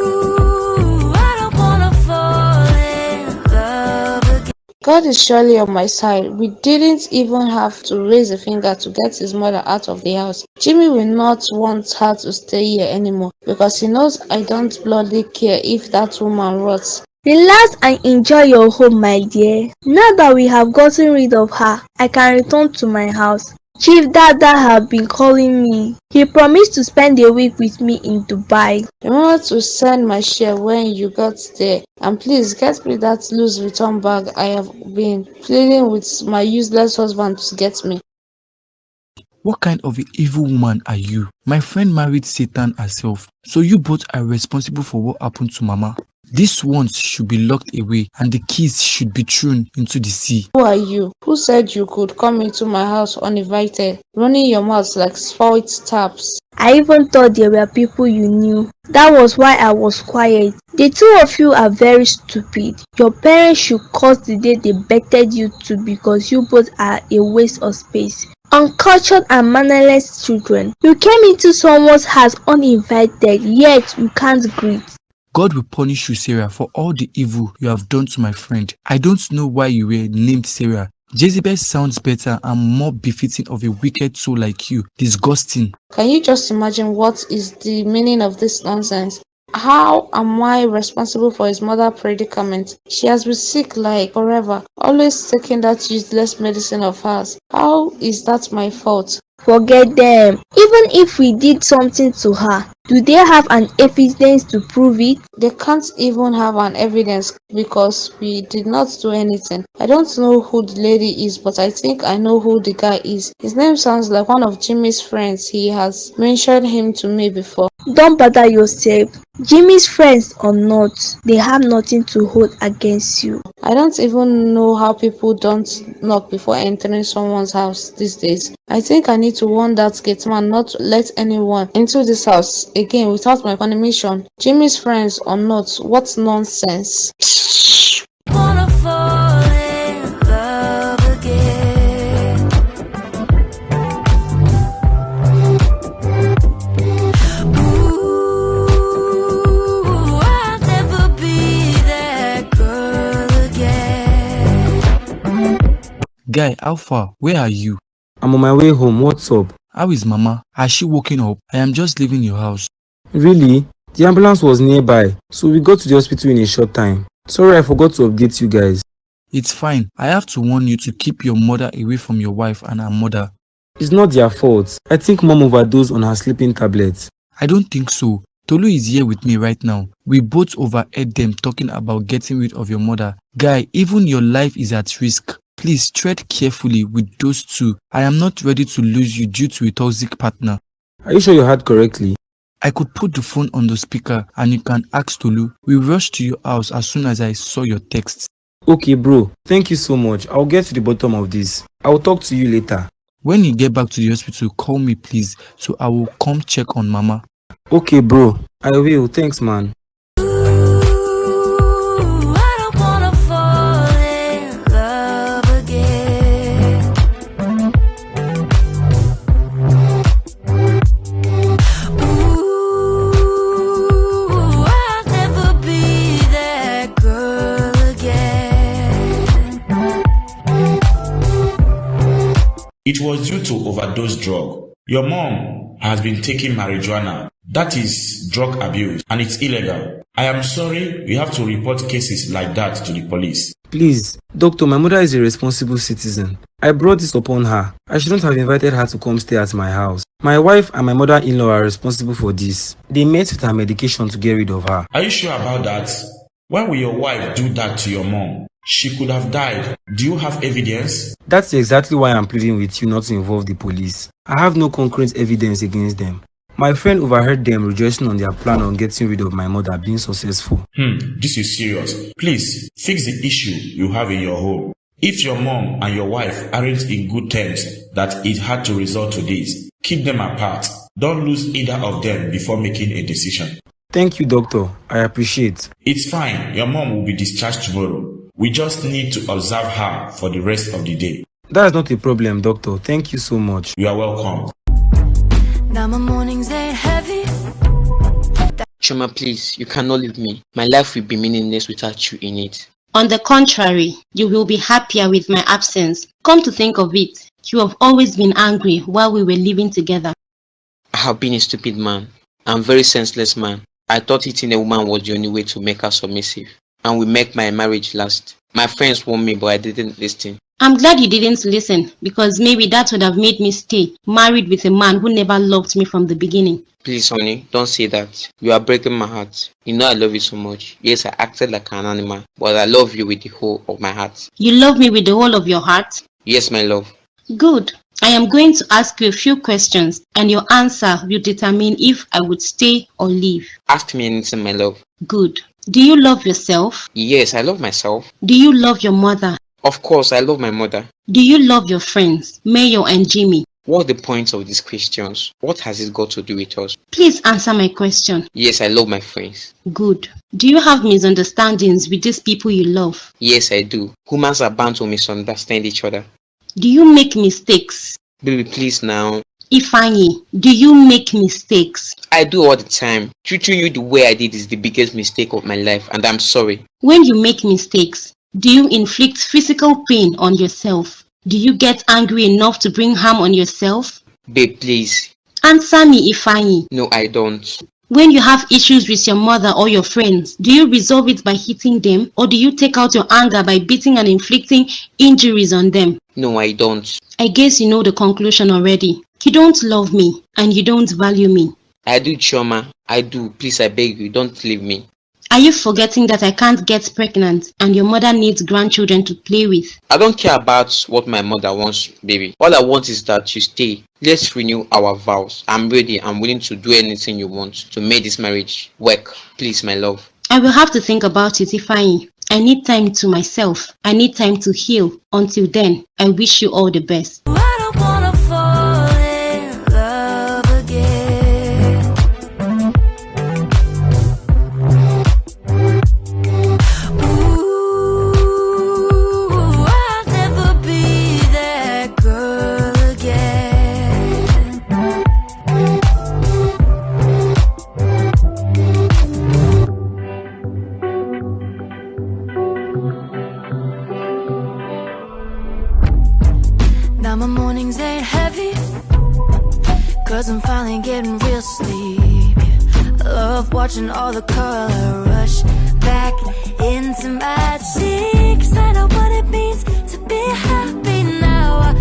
I don't wanna fall in love again. God is surely on my side. We didn't even have to raise a finger to get his mother out of the house. Jimmy will not want her to stay here anymore because he knows I don't bloody care if that woman rots. Relax and enjoy your home, my dear. Now that we have gotten rid of her, I can return to my house. Chief Dada have been calling me. He promised to spend a week with me in Dubai. Remember to send my share when you got there. And please get me that loose return bag I have been pleading with my useless husband to get me. What kind of an evil woman are you? My friend married Satan herself. So you both are responsible for what happened to Mama. These ones should be locked away and the keys should be thrown into the sea. Who are you? Who said you could come into my house uninvited, running your mouth like spoiled taps? I even thought there were people you knew. That was why I was quiet. The two of you are very stupid. Your parents should curse the day they betted you to because you both are a waste of space. Uncultured and mannerless children. You came into someone's house uninvited, yet you can't greet. God will punish you, Sarah, for all the evil you have done to my friend. I don't know why you were named Sarah. Jezebel sounds better and more befitting of a wicked soul like you. Disgusting. Can you just imagine what is the meaning of this nonsense? How am I responsible for his mother's predicament? She has been sick like forever, always taking that useless medicine of hers. How is that my fault? Forget them. Even if we did something to her, do they have an evidence to prove it? They can't even have an evidence because we did not do anything. I don't know who the lady is, but I think I know who the guy is. His name sounds like one of Jimmy's friends. He has mentioned him to me before. Don't bother yourself. Jimmy's friends or not, they have nothing to hold against you. I don't even know how people don't knock before entering someone's house these days. I think I need to warn that gate man not to let anyone into this house again without my permission. Jimmy's friends or not, what nonsense. Wanna fall in love again. Ooh, I'll never be that girl again. Guy, how far? Where are you? I'm on my way home. What's up? How is Mama? Has she woken up? I am just leaving your house. Really? The ambulance was nearby, so we got to the hospital in a short time. Sorry, I forgot to update you guys. It's fine. I have to warn you to keep your mother away from your wife and her mother. It's not their fault. I think Mom overdosed on her sleeping tablets. I don't think so. Tolu is here with me right now. We both overheard them talking about getting rid of your mother. Guy, even your life is at risk. Please tread carefully with those two. I am not ready to lose you due to a toxic partner. Are you sure you heard correctly? I could put the phone on the speaker and you can ask Tolu. We rushed to your house as soon as I saw your text. Okay, bro. Thank you so much. I'll get to the bottom of this. I'll talk to you later. When you get back to the hospital, call me please, so I will come check on Mama. Okay, bro. I will. Thanks, man. It was due to overdose drug. Your mom has been taking marijuana. That is drug abuse and it's illegal. I am sorry, we have to report cases like that to the police. Please, doctor, my mother is a responsible citizen. I brought this upon her. I shouldn't have invited her to come stay at my house. My wife and my mother-in-law are responsible for this. They met with her medication to get rid of her. Are you sure about that? Why will your wife do that to your mom? She could have died. Do you have evidence? That's exactly why I'm pleading with you not to involve the police. I have no concrete evidence against them. My friend overheard them rejoicing on their plan on getting rid of my mother being successful. This is serious. Please, fix the issue you have in your home. If your mom and your wife aren't in good terms that it had to resort to this, keep them apart. Don't lose either of them before making a decision. Thank you, doctor. I appreciate. It's fine. Your mom will be discharged tomorrow. We just need to observe her for the rest of the day. That's not a problem, doctor. Thank you so much. You are welcome. Now my mornings ain't heavy. Chuma, please, you cannot leave me. My life will be meaningless without you in it. On the contrary, you will be happier with my absence. Come to think of it, you have always been angry while we were living together. I have been a stupid man. I'm a very senseless man. I thought eating a woman was the only way to make her submissive and will make my marriage last. My friends warned me, but I didn't listen. I'm glad you didn't listen, because maybe that would have made me stay married with a man who never loved me from the beginning. Please, honey, don't say that. You are breaking my heart. You know I love you so much. Yes, I acted like an animal, but I love you with the whole of my heart. You love me with the whole of your heart? Yes, my love. Good. I am going to ask you a few questions, and your answer will determine if I would stay or leave. Ask me anything, my love. Good. Do you love yourself? Yes, I love myself. Do you love your mother? Of course, I love my mother. Do you love your friends, Mayor and Jimmy? What's the point of these questions? What has it got to do with us? Please answer my question. Yes, I love my friends. Good. Do you have misunderstandings with these people you love? Yes, I do. Humans are bound to misunderstand each other. Do you make mistakes? Baby, please now. Ifeanyi, do you make mistakes? I do all the time. Treating you the way I did is the biggest mistake of my life, and I'm sorry. When you make mistakes, do you inflict physical pain on yourself? Do you get angry enough to bring harm on yourself? Babe, please. Answer me, Ifeanyi. No, I don't. When you have issues with your mother or your friends, do you resolve it by hitting them, or do you take out your anger by beating and inflicting injuries on them? No, I don't. I guess you know the conclusion already. You don't love me and you don't value me. I do, Chioma. I do. Please, I beg you, don't leave me. Are you forgetting that I can't get pregnant and your mother needs grandchildren to play with? I don't care about what my mother wants, baby. All I want is that you stay. Let's renew our vows. I'm ready. I'm willing to do anything you want to make this marriage work. Please, my love. I will have to think about it, Ifeanyi. I need time to myself. I need time to heal. Until then, I wish you all the best. I don't wanna fall in love again. Ooh, I'll never be that girl again. Now my mornings ain't heavy, 'cause I'm finally getting real sleepy. I love watching all the color rush back into my cheeks. I know what it means to be happy now.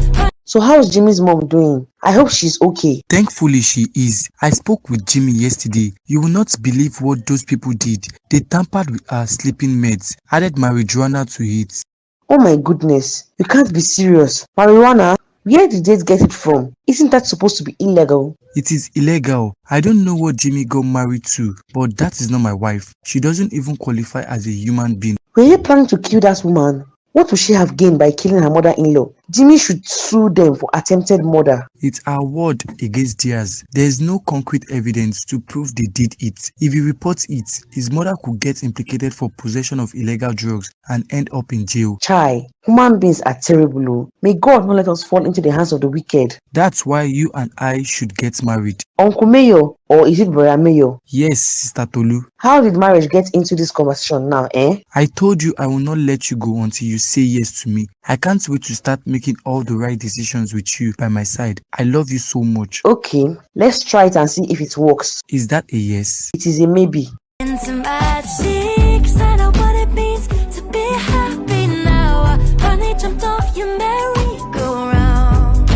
So how's Jimmy's mom doing? I hope she's okay. Thankfully she is. I spoke with Jimmy yesterday. You will not believe what those people did. They tampered with her sleeping meds, added marijuana to it. Oh my goodness, you can't be serious. Marijuana? Where did they get it from? Isn't that supposed to be illegal? It is illegal. I don't know what Jimmy got married to, but that is not my wife. She doesn't even qualify as a human being. Were you planning to kill that woman? What would she have gained by killing her mother-in-law? Jimmy should sue them for attempted murder. It's our word against theirs. There is no concrete evidence to prove they did it. If he reports it, his mother could get implicated for possession of illegal drugs and end up in jail. Chai, human beings are terrible. Oh. May God not let us fall into the hands of the wicked. That's why you and I should get married. Uncle Mayo, or is it Brother Mayo? Yes, Sister Tolu. How did marriage get into this conversation now, eh? I told you I will not let you go until you say yes to me. I can't wait to start making all the right decisions with you by my side. I love you so much. Okay, let's try it and see if it works. Is that a yes? It is a maybe. Into my cheeks, I know what it means to be happy now. I finally jumped off your merry-go-round.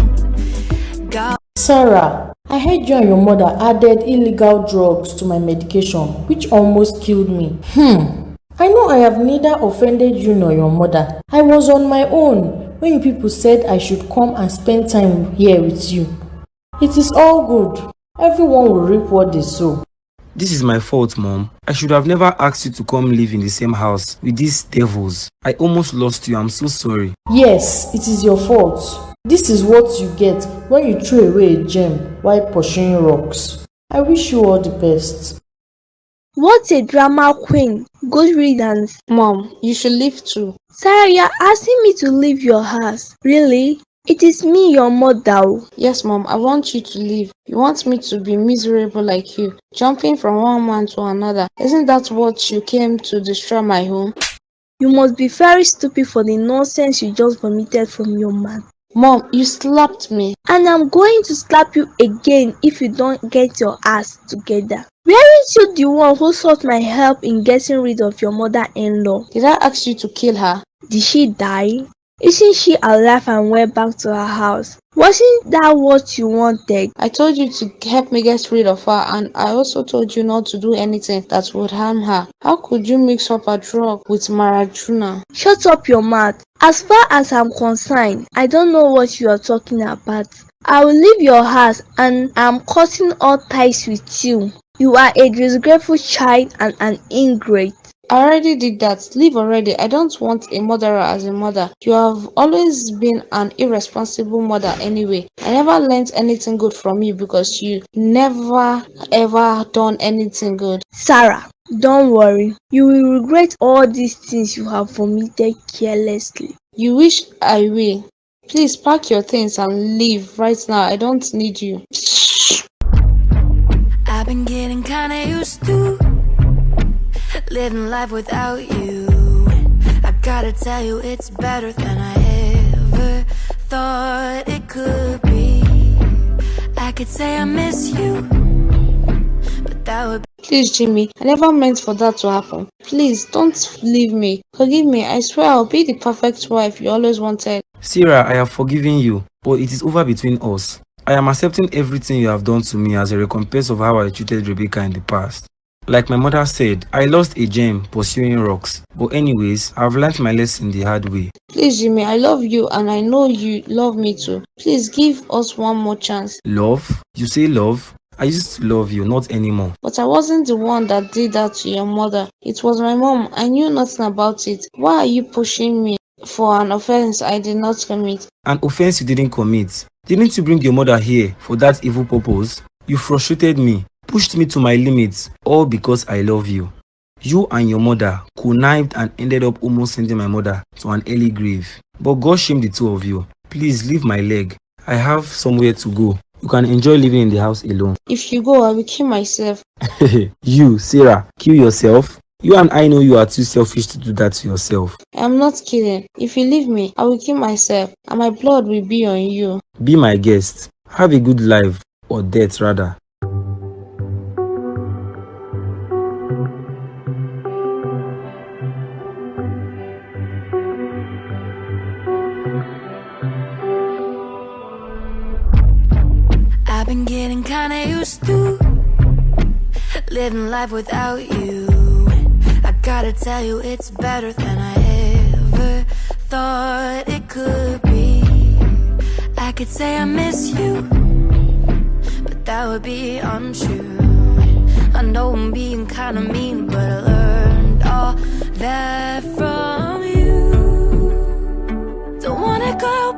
Sarah, I heard you and your mother added illegal drugs to my medication, which almost killed me. I know I have neither offended you nor your mother. I was on my own when you people said I should come and spend time here with you. It is all good. Everyone will reap what they sow. This is my fault, Mom. I should have never asked you to come live in the same house with these devils. I almost lost you. I'm so sorry. Yes, it is your fault. This is what you get when you throw away a gem while pursuing rocks. I wish you all the best. What a drama queen. Good riddance. Mom, you should leave too. Sarah, you're asking me to leave your house. Really? It is me, your mother. Yes, Mom, I want you to leave. You want me to be miserable like you, jumping from one man to another. Isn't that what you came to destroy my home? You must be very stupid for the nonsense you just vomited from your mouth. Mom, you slapped me. And I'm going to slap you again if you don't get your ass together. Weren't you the one who sought my help in getting rid of your mother-in-law? Did I ask you to kill her? Did she die? Isn't she alive and went back to her house? Wasn't that what you wanted? I told you to help me get rid of her, and I also told you not to do anything that would harm her. How could you mix up a drug with marijuana? Shut up your mouth. As far as I'm concerned, I don't know what you are talking about. I will leave your house and I'm cutting all ties with you. You are a disgraceful child and an ingrate. I already did that. Leave already. I don't want a murderer as a mother. You have always been an irresponsible mother anyway. I never learned anything good from you because you never ever done anything good. Sarah, don't worry. You will regret all these things you have vomited carelessly. You wish I will. Please pack your things and leave right now. I don't need you. I've been getting kinda used to living life without you. I gotta tell you, it's better than I ever thought it could be. I could say I miss you, but that would Please, Jimmy, I never meant for that to happen. Please, don't leave me. Forgive me. I swear I'll be the perfect wife you always wanted. Sarah, I have forgiven you, but it is over between us. I am accepting everything you have done to me as a recompense of how I treated Rebecca in the past. Like my mother said, I lost a gem pursuing rocks. But anyways, I've learned my lesson the hard way. Please, Jimmy, I love you and I know you love me too. Please give us one more chance. Love? You say love? I used to love you, not anymore. But I wasn't the one that did that to your mother. It was my mom. I knew nothing about it. Why are you pushing me for an offense I did not commit? An offense you didn't commit. Didn't you bring your mother here for that evil purpose? You frustrated me, pushed me to my limits, all because I love you. You and your mother connived and ended up almost sending my mother to an early grave. But God shamed the two of you. Please leave my leg. I have somewhere to go. You can enjoy living in the house alone. If you go, I will kill myself. You, Sarah, kill yourself? You and I know you are too selfish to do that to yourself. I am not kidding. If you leave me, I will kill myself and my blood will be on you. Be my guest. Have a good life, or death rather. I've been getting kinda used to living life without you. I gotta tell you, it's better than I ever thought it could be. I could say I miss you, but that would be untrue. I know I'm being kinda mean, but I learned all that from you. Don't wanna go